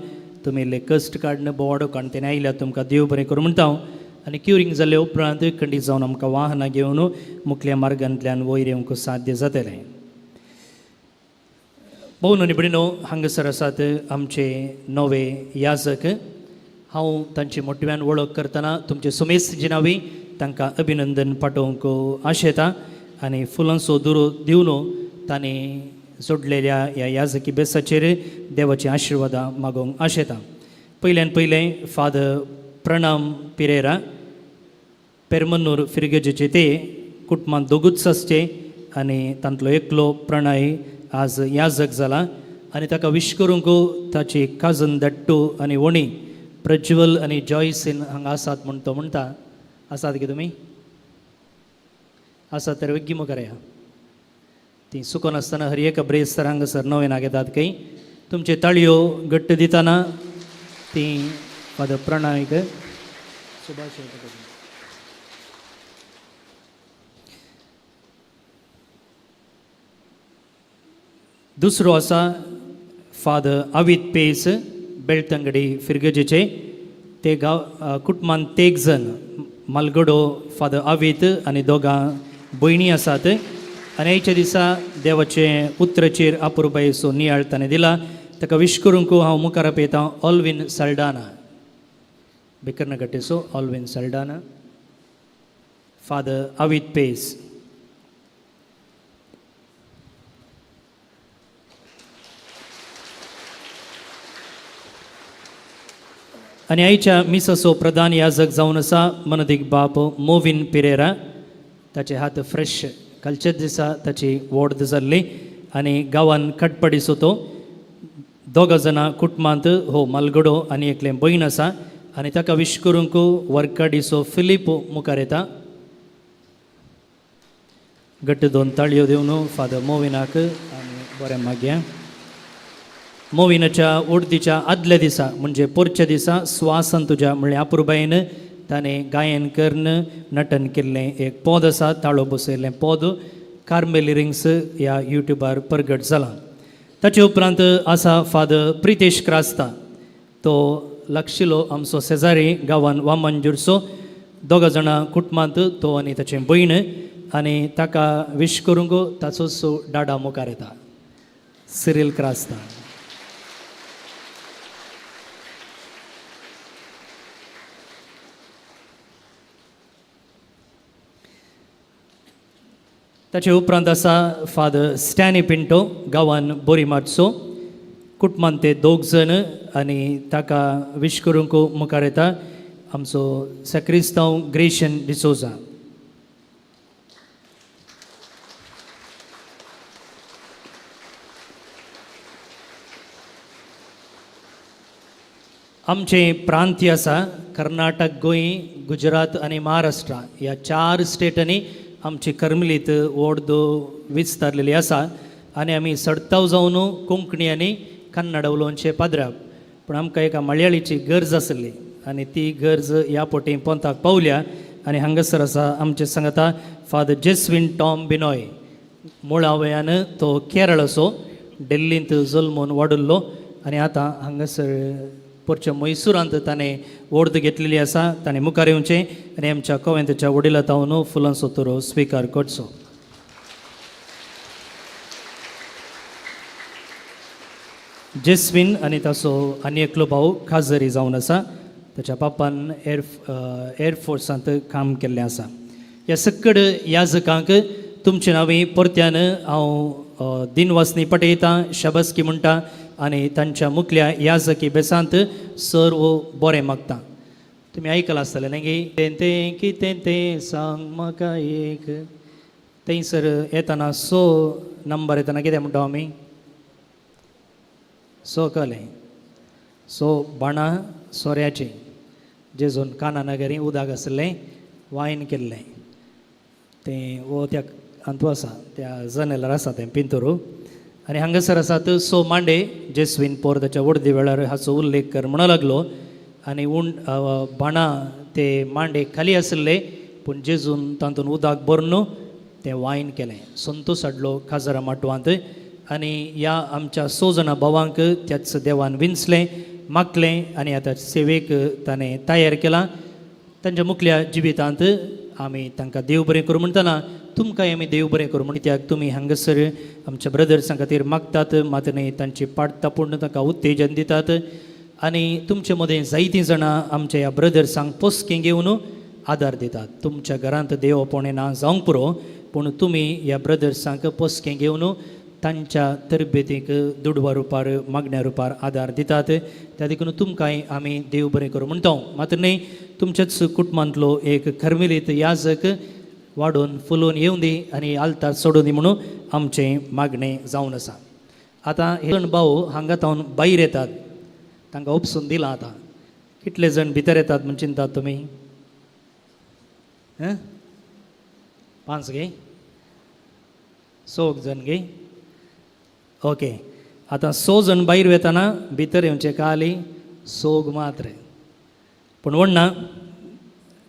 तुमी इल्ले कश्ट काडन बोवाडो काडन तेणे आयल्यार तुमकां देव बरें करूं म्हणटा. आनी क्युरींग जाले उपरांत खंडीत जावन आमकां वाहनां घेवन मुखल्या मार्गांतल्यान वयर येवंक साध्य जातलें. भोव निबडिनो हांगासर आसात आमचे नवे याजक. हांव तांची मोटव्यान वळख करतना तुमचे सुमेस्त नांवी तांकां अभिनंदन पाठोवंक आशेता आनी फुलांचो दुरो दिवन तांणी जोडलेल्या ह्या याजकी बेसाचेर देवाची आशिर्वादां मागोवंक आशेता. पयल्यान पयलें फादर प्रणम पिरेरा पेरमन्नूर फिरगेजेचे ते कुटुंबांत दोगूच आसचे आनी तांतलो एकलो प्रणय आज याजक जाला आनी ताका विश करूंक ताची काजन दट्टू आनी वणी प्रज्वल आनी जॉयसीन हांगा आसात म्हूण तो म्हणटा. आसात की तुमी? आसात तर वेग्गी मुखार या. ती सुकोन आसतना हर एका ब्रेस्तार हांगासर नवे नाग येतात खंय. तुमचे ताळयो घट्ट दितना ती फादर प्रणयक सुभाष दुसरो आसा फादर अवित पेस बेळतंगडी फिरगजेचे. ते कुटुंबांत तेग जण मालगडो फादर अवित आनी दोगां भयणी आसात आनी आयच्या दिसा देवाचे उतराचेर अपुरबायेचो नियाळ ताणें दिला. ताका विश करूंक हांव मुखार आपयतां ऑल्विन साल्डाना बेकर्नगट्टेचो ऑल्विन साल्डाना फादर अवित पेस. आनी आयच्या मिसाचो प्रधान याजक जावन आसा मनदीक बाप मोविन पिरेरा. ताचे हात फ्रेश कालच्याच दिसा ताची वोड जाल्ली आनी गांवांत खटपडीचो तो. दोगां जाणां कुटुंबांत हो मालगडो आनी एकलें भयण आसा आनी ताका विश करूंक वर्काडीचो फिलीप मुखार येता. घट्ट दोन ताळयो दिवन फादर मोविनाक आनी बरें मागया. मोविनाच्या उर्दीच्या आदल्या दिसा म्हणजे पोरच्या दिसा स्वासन तुज्या म्हणल्यार अपुरबायेन ताणें गायन करून नटन केल्लें एक पद आसा ताळो बसयल्लें पद कार्मेली रिंग्स ह्या युट्यूबार प्रगट जालां. ताचे उपरांत आसा फादर प्रितेश क्रास्ता. तो लागशिलो आमचो शेजारी गांवांत वामनजूरचो. दोगां जाणां कुटुंबांत तो आनी ताचें भयण आनी ताका विश करूंक ताचोच डाडा मुखार येता सिरील क्रास्ता. ताचे उपरांत आसा फादर स्टॅनी पिंटो गांवांत बोरीमाटचो. कुटुंबांत ते दोग जण आनी ताका विश करूंक मुखार येता आमचो सॅक्रिस्तांव ग्रेशन डिसोजा. आमचे प्रांतीय आसा कर्नाटक गोंय गुजरात आनी महाराष्ट्रा ह्या 4 स्टेटांनी आमची कर्मलीत व्हड विस्तारलेली आसा आनी आमी सडताव जावन कोंकणी आनी कन्नड उलोवचे पाद्राक. पूण आमकां एका मल्याळीची गरज आसली आनी ती गरज ह्या पोटी पोंताक पावल्या आनी हांगासर आसा आमचे सांगता फादर जेस्विन टॉम बिनॉय. मुळावयान तो केरळाचो दिल्लींत जल्मून वाडुल्लो आनी आतां हांगासर पोरच्या मैसूरांत ताणें वोर्द घेतलेली आसा. ताणें मुखार येवचें आनी आमच्या कोवेंताच्या वडिलातावन फुलांचो तुरो स्विकार करचो. जेस्विन आनी ताचो आनी एकलो भाव खाजरी जावन आसा. ताच्या बापान एअरफोर्सांत काम केल्लें आसा. ह्या सकड याजकांक तुमचे नांवी परत्यान हांव दिनवासनी पठयतां शाबासकी म्हणटा आनी तांच्या मुखल्या याजकी बेसांत सर्व बरें मागता. तुमी आयकलां आसतलें न्ही गी तें कितें तें सांग म्हाका एक. थंयसर येतना नंबर येतना कितें म्हणटा आमी कळ्ळें बाणा सोऱ्याचें जेजून काना नगरी उदक आसलें वायन केल्लें तें वो त्या अंतू आसा त्या जनेलार आसा तें पिंतूर. आनी हांगासर आसात मांडे जेस्विन पोर ताच्या वर्दी वेळार हाचो उल्लेख कर म्हणूं लागलो आनी बाणा ते मांडे खाली आसले पूण जेजून तातूंत उदक भरून तें वायन केलें. संतोश हाडलो खाजरा माटवांत आनी ह्या आमच्या 6 जाणां भावांक त्याच देवान विंचलें मागलें आनी आतां सेवेक ताणें तयार केलां. तांच्या मुखल्या जिवितांत आमी तांकां देव बरें करूं म्हणटना तुमकांय आमी देव बरें करूं म्हण कित्याक तुमी हांगासर आमच्या ब्रदर्सां खातीर मागतात मात न्ही तांची पाट तापून तांकां उत्तेजन दितात आनी तुमचे मदें जायतीं जाणां आमच्या ह्या ब्रदर्सांक पोसकें घेवन आदार दितात. तुमच्या घरांत देवपणे ना जावंक पुरो पूण तुमी ह्या ब्रदर्सांक पोसकें घेवन तांच्या तरबेतीक दुडवा रुपार मागण्या रुपार आदार दितात. त्या देखून तुमकांय आमी देव बरें करूं म्हणटा. मात्र न्ही तुमच्याच कुटुंबांतलो एक कर्मेलीत याजक वाडून फुलोवन येवं दी आनी आल्तार सोडून दी म्हणून आमचें मागणें जावन आसा. आतां हे जाण भाऊ हांगा तावन भायर येतात, तांकां उपसून दिलां. आतां कितले जण भितर येतात म्हण चिंतात तुमी? 5 गे, 6 जण गे. ओके, आतां 6 जण भायर वेताना भितर येवचे खाली 6 मात्र. पूण वडना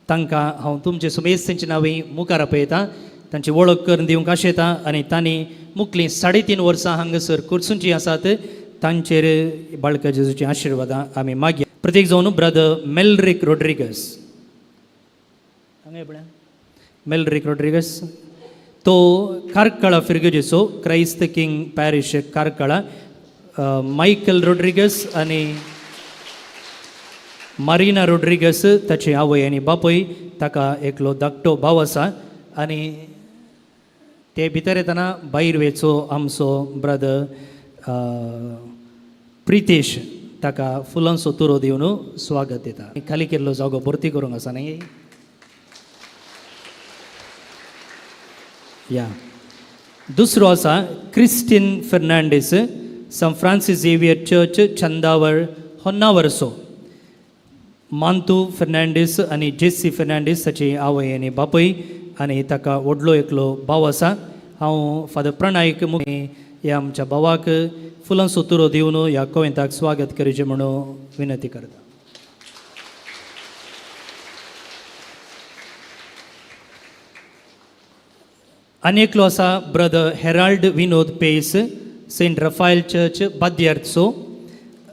तांकां हांव तुमचे सुमेज तेंची नांवीं मुखार आपयतां, तांची वळख करून दिवंक आशेता आनी तांणी मुखलीं 3.5 वर्सां हांगासर करचुची आसात. तांचेर बाळका जेजूची आशिर्वादां आमी मागया. प्रत्येक जावन ब्रदर मेलरिक रोड्रिगस, मेलरिक रोड्रिगस तो कार्कळा फिरगजेचो क्राइस्त किंग पॅरिश कार्कळा. मायकल रोड्रिगस आनी मारिना रोड्रिगस ताची आवय आनी बापूय, ताका एकलो धाकटो भाव आसा. आनी ते भितर येतना भायर वेचो आमचो ब्रदर प्रितेश, ताका फुलांचो तुरो दिवन स्वागत दिता. खाली केल्लो जागो भरती करूंक आसा न्ही. या दुसरो आसा क्रिस्टिन फर्नांडीस, सान फ्रांसीस झेवियर चर्च चंदावर होन्नावरसो. मांतू फर्नांडीस आनी जेसी फर्नांडीस ताची आवय आनी बापूय आनी ताका व्हडलो एकलो भाव आसा. हांव फादर प्रणयक ह्या आमच्या भावाक फुलांचो तुरो दिवन ह्या कोविंताक स्वागत करचें म्हणून विनंती करता. आनी एकलो आसा ब्रदर हेराल्ड विनोद पेस, सेंट रफायल चर्च बाद्यार्थचो.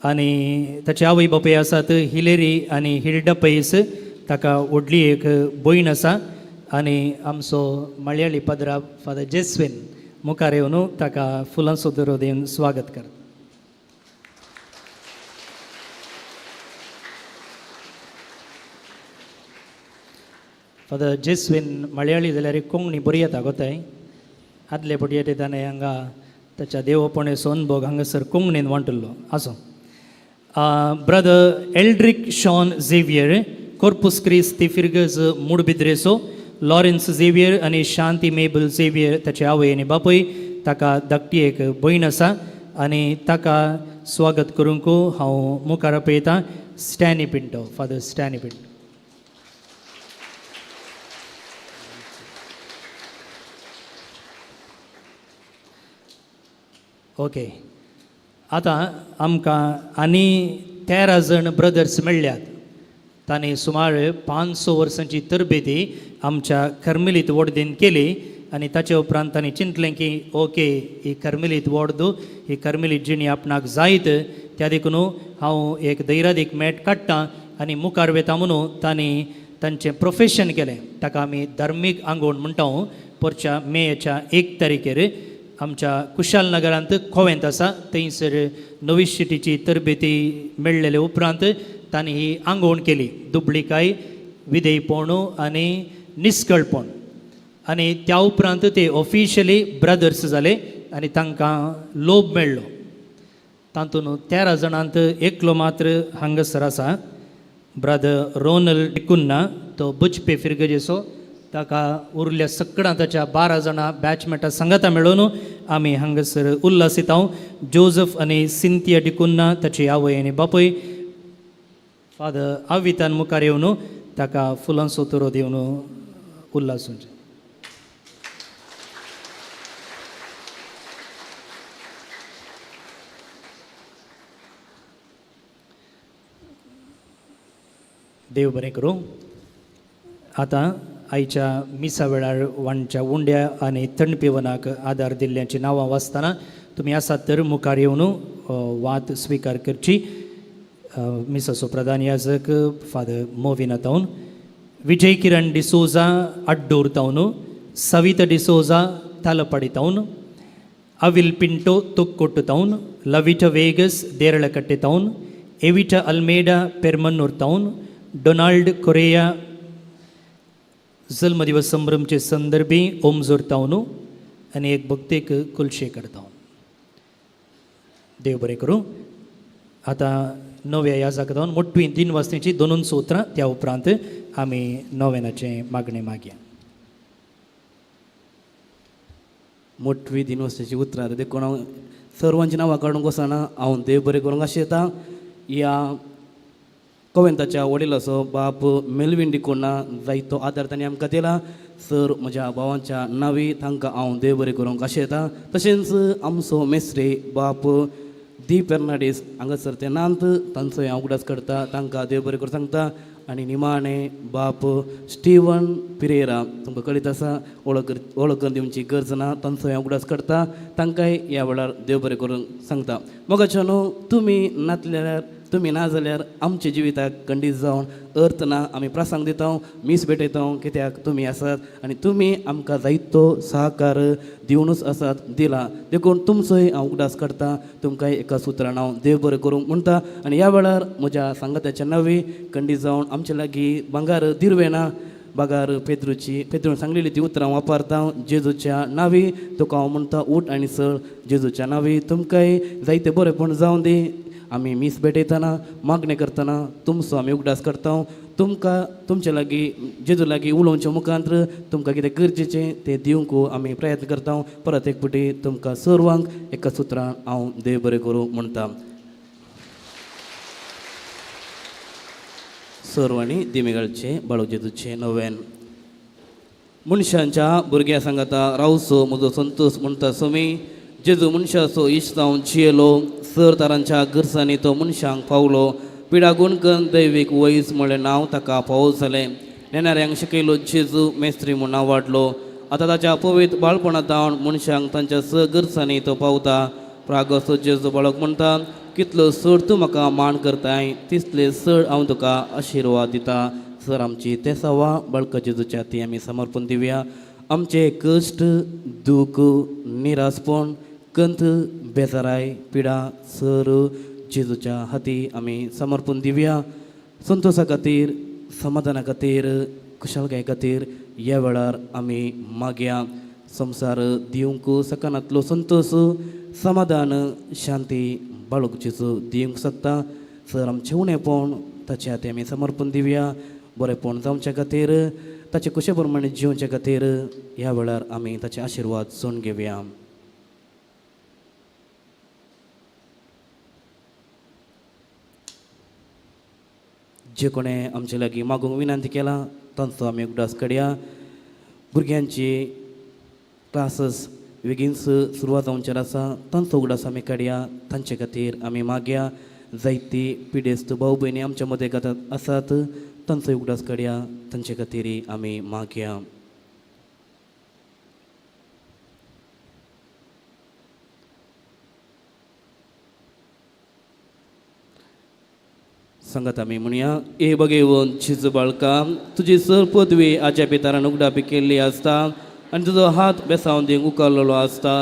आनी ताची आवय बापूय आसात हिलेरी आनी हिल्डा पेस, ताका व्हडली एक भयण आसा. आनी आमचो मळयाळी पदरा फादर जेस्विन मुखार येवन ताका फुलांचो तुरो दिवन स्वागत करता. फादर जेस्विन मळयाळी जाल्यार कोंकणी बरी येता गोताय. आदले पटी ताणें हांगा ताच्या देवपणेचो अनुभव हांगासर कोंकणीन वांटलो आसो. ब्रदर एल्ड्रिक शॉन झेवियर, कॉर्पुस क्रिस्ती फिरगज मुडबिद्रेचो. लॉरेन्स झेवियर आनी शांती मेबल झेवियर ताचे आवय आनी बापूय, ताका धाकटी एक भयण आसा. आनी ताका स्वागत करूंक हांव मुखार आपयतां स्टॅनी पिंटो, फादर स्टॅनी पिंटो. ओके, आतां आमकां आनी 13 जण ब्रदर्स मेळ्ळ्यात. तांणी सुमार 500 वर्सांची तरबेती आमच्या कर्मेलीत वॉर्डीन केली. आनी ताचे उपरांत तांणी चिंतलें की ओके, ही कर्मेलीत वॉर्ड ही कर्मेलीत जिणी आपणाक जायत, त्या देखून हांव एक दैरादीक मेट काडटां आनी मुखार वेता म्हणून तांणी तांचें प्रोफेशन केलें. ताका आमी धार्मीक आंगवण म्हणटा. परच्या मेच्या 1 तारीखेर आमच्या कुशाल नगरांत खोवेंत आसा, थंयसर नोविशिटीची तरबेती मेळ्ळेले उपरांत तांणी ही आंगवण केली. दुबळीकाय, विधेयपण आनी निश्कळपण. आनी त्या उपरांत ते ऑफिशियली ब्रदर्स जाले आनी तांकां लोभ मेळ्ळो. तातूंत 13 जाणांत एकलो मात्र हांगासर आसा, ब्रदर रोनल्ड डिकुन्ना, तो बुचपे फिरगजेचो. ताका उरल्या सगळ्यां ताच्या 12 जाणां बॅचमेटां सांगाता मेळून आमी हांगासर उल्हासीत. जोजफ आनी सिंथिया डिकुन्ना, ताची आवय आनी बापूय, फादर आवितान मुखार येवन ताका फुलांचो तुरो दिवन उल्हासूंचे. देव बरें करूं. आतां आयच्या मिसा वेळार वांच्या उंड्या आनी थंडपिवनाक आदार दिल्ल्यांची नांवां वाचतना तुमी आसात तर मुखार येवन वात स्विकार करची. मिसाचो प्रधान याजक फादर मोविना तावन ವಿಜಯ್ ಕಿರಣ್ ಡಿಸೋಜಾ ಅಡ್ಡೂರ್ ತವನು, ಸವಿತಾ ಡಿಸೋಜಾ ತಲಪಡಿ ತವನು, ಅವಿಲ್ ಪಿಂಟೋ ತುಕ್ಕೊಟ್ಟು ತವನು, ಲವಿಟ ವೇಗಸ್ ದೇರಳಕಟ್ಟೆ ತವನು, ಎವಿಟ ಅಲ್ಮೇಡಾ पेरमन्नूर तवन, डोनाल्ड कोरेया जन्मदिवस संभ्रमचे संदर्भी ओमजोर तावनो आणि एक भक्तेक कुलशेखर तावन. देव बरें करूं. आता नव्या ह्या जागा जावन मोठ्ठी 3 वाजण्याची 2 सोत्रां त्या उपरांत आमी नव्यानाचें मागणें मागया. मोठवी दिनवस्तेची उतरां देखून हांव सर्वांची नांवां काडूंक वचना. हांव देव बरें करूंक आशें येता. ह्या कॉवेंताच्या वडील असो बाप मेलविन डिकोना जायतो आदार तांणी आमकां दिला. सर म्हज्या भावांच्या नांवी तांकां हांव देव बरें करूंक आशें येता. तशेंच आमचो मेस्त्रे बाप दी फेर्नांडीस हांगासर ते नांत तांचोय हांव उगडास करता. तांकां देव बरें करूं सांगता. आनी निमाणे बाप स्टीवन पिरेरा तुमकां कळीत आसा वळख दिवची गरज ना. तांचोय हांव उगडास करता. तांकांय ह्या वेळार देव बरें करूंक सांगता. मोगाच्या न्हू तुमी नातल्यार तुमी ना जाल्यार आमच्या जिविताक खंडीत जावन अर्थ ना. आमी प्रासांग दिता, मीस भेटयता कित्याक तुमी आसात आनी तुमी आमकां जायतो सहकार दिवनूच आसात दिला. देखून तुमचोय हांव उगडास करता. तुमकांय एका सुत्रान हांव देव बरें करूंक म्हणटा. आनी ह्या वेळार म्हज्या सांगात्याच्या नांवी खंडीत जावन आमचे लागीं भांगार दिरवे ना. बागार पेद्रून सांगलेली ती उतरां वापरता. जेजूच्या नांवी तुका हांव म्हणटा उठ आनी चल. जेजूच्या नांवी तुमकांय जायते बरेपण जावं दी. आमी मीस भेटयतना मागणें करतना तुमचो आमी उगडास करता. तुमकां तुमचे लागीं जेजू लागीं उलोवचे मुखांत्र तुमकां कितें गरजेचें तें दिवंक आमी प्रयत्न करता. परत एक फावटी तुमकां सर्वांक एका सुत्रान हांव देव बरें करूं म्हणटा. सर्वांनी दिमेगाळचे बाळू जेजूचे नव्यान. मनशांच्या भुरग्यां सांगाता रावचो म्हजो संतोश म्हणटा सोमी. जेजू मनशाचो इश्ट जावन जियेलो. सर तारांच्या गरजांनी तो मनशांक पावलो. पिडा गुणकन दैवीक वैस म्हणलें नांव ताका फावो जालें. नेणाऱ्यांक शिकयलो जेजू मेस्त्री म्हूण नांव वाडलो. आतां ताच्या पवित्र बाळपणांत जावन मनशांक तांच्या गरजांनी तो पावता. प्रागसो जेजू बाळक म्हणटा कितलो चड तूं म्हाका मान करताय तितले चड हांव तुका आशिर्वाद दिता. सर आमची ते सवा बाळका जेजूच्या हाती आमी समर्पण दिवया. आमचे कश्ट दूख निरासपण कंत बेजाराय पिडा सर जेजूच्या हाती आमी समर्पण दिवया. संतोषा खातीर समाधाना खातीर कुशलकाये खातीर ह्या वेळार आमी मागया. संवसार दिवंक सकानांतलो संतोष समाधान शांती बाळूक जेजू दिवंक शकता. सर आमचें उणेपण ताचे हाती आमी समर्पण दिवया. बरेपण जावचे खातीर ताचे कशे प्रमाणे जिवचे खातीर ह्या वेळार आमी ताचे आशिर्वाद सोन घेवया. जे कोणें आमचे लागीं मागूंक विनंती केला तांचो आमी उगडास काडया. भुरग्यांची क्लासस बेगीनच सुरवात जावंचेर आसा तांचो उगडास आमी काडया. तांचे खातीर आमी मागया. जायती पिडेस्त भाव भयणी आमच्या मदें आसात तांचोय उगडास काडया. तांचे खातीर आमी मागया. सांगात आमी म्हणया ए भगेवन शिज बाळका तुजी सर पदवी आज्या पितारान उगडापी केल्ली आसता आनी तुजो हात बेसावन दिवंक उखल्लेलो आसता.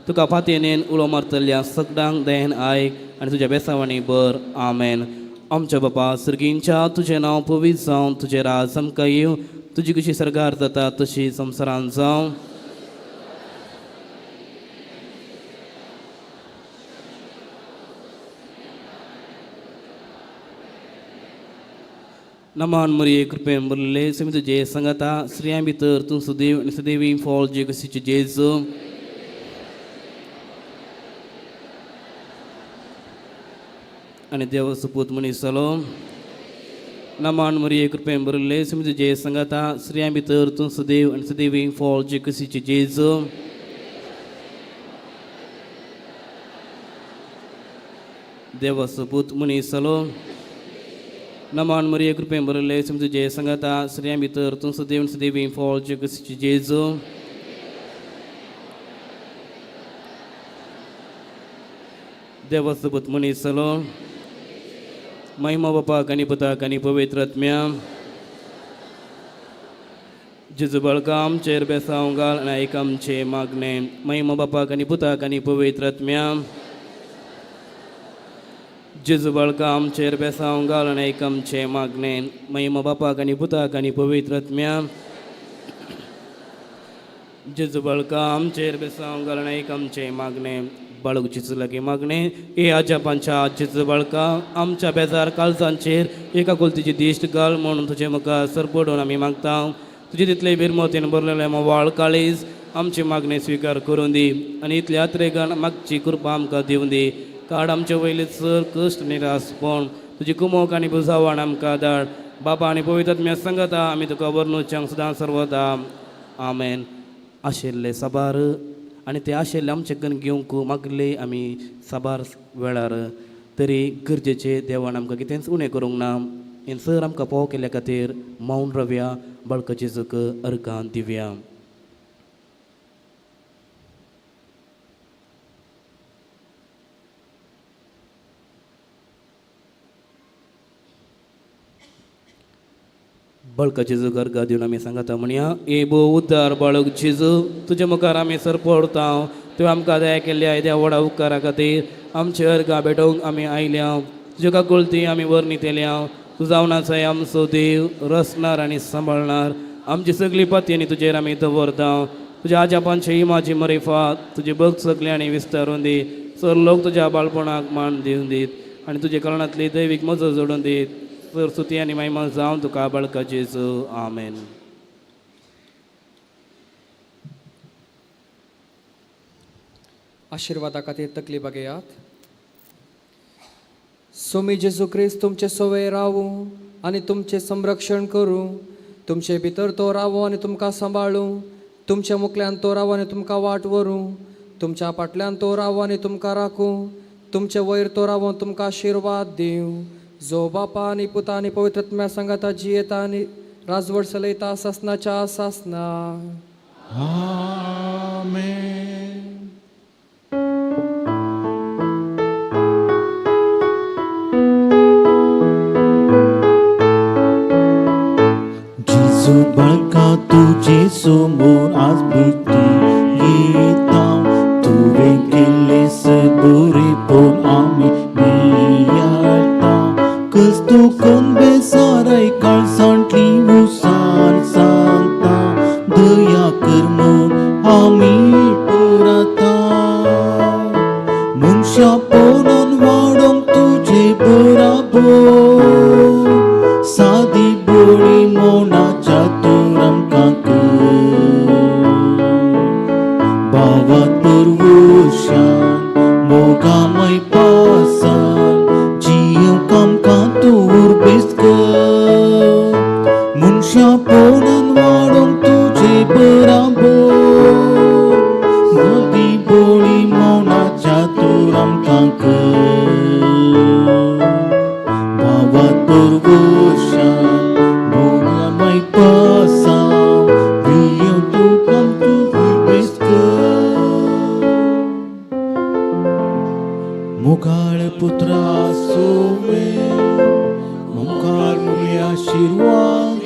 तुका फातेनेन उलो मारतल्या सगळ्यांक दयेन आयक आनी तुज्या बेसावांनी बर. आमेन. आमच्या बापा सर्गींच्या तुजें नांव पवित्र जावं. तुजें राज आमकां येवं. तुजी कशी सरकार जाता तशी संवसारांत जावं. नमान मरिये कृपेन भरलेले समी तुजे सांगाता स्त्रियां भितर तूं सुदैव आनी सुदैवी फळ जे कशीचे जेजू. आनी देव सुपूत मनीस जालो. नमान मरिये कृपेन भरलेले समी तुजे सांगाता स्त्रियां भितर तूं सुदैव आनी सुदैवी फळ जे कशीचे जेजू. देव सुपूत मनीस जालो. नमान मरिये कृपेन भरलेले समी तुजे सांगाता स्त्रियां भितर तूं सुदैव आनी सुदैवी फळ जे कशीचे जेजू. देव सुपूत मनीस जालो. महिमा बापाक आनी पुताक आनी पवित्र आत्म्या जेजू बाळका आमचेर बेसांव घाल आनी आयक आमचे मागणे महिमा बापाक आनी पुताक आनी पवित्र आत्म्या जेजू बाळका आमचेर बेसांव घाल आनी आयक आमचे मागणे महिमा बापाक आनी पुताक आनी पवित्र आत्म्या जेजू बाळका आमचेर बेसांव घाल आनी आयक आमचे मागणे बाळक जेजू लागीं मागणे ए आज्या पंचा जेजू बाळका आमच्या बेजार काळजांचेर एका कोलतीची दिश्ट घाल म्हणून तुजे मुखार सरपडून आमी मागता तुजे तितले बिरमोतीन भरलेले मोवाळ काळीज आमची मागणी स्वीकार करून दी आनी इतले यात्रेगण मागची कृपा आमकां दिवन दी काड आमचे वयले चर कश्ट निरासपण तुजी कुमोक आनी बुजावण आमकां धाड बापा आनी पवित्र आत्म्या सांगता आमी तुका वर्णुच्यांक सदां सर्वदा आमेन आशिल्ले साबार आनी ते आशिल्ले आमचे कन्न घेवंक मागले आमी साबार वेळार तरी गरजेचे देवान आमकां कितेंच उणें करूंक ना हें सर आमकां फोव केल्या खातीर मौन रव्या बाळका जेजूक अर्गां दिवया बाळका जेजूक अर्गां दिवन आमी सांगता म्हणया ए बो उद्दार बाळक जेजू तुजे मुखार आमी सरपडता तुवें आमकां दया केल्ल्या त्या व्हडा उपकारा खातीर आमचे अर्गां भेटोवंक आमी आयल्या तुज्या कुलती आमी वर्णितेल्या तूं जावनाचोय आमचो देव रचणार आनी सांबाळणार आमची सगळी पाती आनी तुजेर आमी दवरता तुज्या आजापांची इमाची मरिफात तुजे भक्त सगळे आनी विस्तारून दी सर लोक तुज्या बाळपणाक मान दिवन दीत आनी तुजे कळणांतली दैवीक मजत जोडून दीत सर स्तुती आनी महिमा जावं तुका बाळका जेजू आमेन आशिर्वादा खातीर तकली बगेयात सोमी जेजू क्रिस्त तुमचे सवय रावूं आनी तुमचे संरक्षण करूं तुमचे भितर तो रावो आनी तुमकां सांबाळूं तुमच्या मुखल्यान तो रावो आनी तुमकां वाट व्हरूं तुमच्या फाटल्यान तो रावो आनी तुमकां राखूं तुमचे वयर तो रावो तुमकां आशिर्वाद दिवं जो बापा आनी पुता आनी पवित्र आत्म्या सांगाता जियेता आनी राजवट चलयता सासनाच्या सासना आमेन जेजू बाळका तुजे समोर आज बुद्धी येता तुवें केल्लें बरेपण आमी नियाळटा कस्तो कोण बेसाराय काळजांतली उसान सांगता दया कर म्हूण आमी पराता मनशा पोनान वाडोवंक तुजे बराबर सादी बोळी मोनाच्या तोर आमकां कर बावा परवशान मोगामय पासान जियेवंक आमकां तोर बेस कर मनशा पोनान वाडोवंक तुजे बराबर नदी बोळी मोनाच्या तोर आमकां कर बावा परवशान मोगामय पासान जियेवंक आमकां तोर बेस कर मुखार पुत्रा सोवे मुखार मुली आशिर्वाद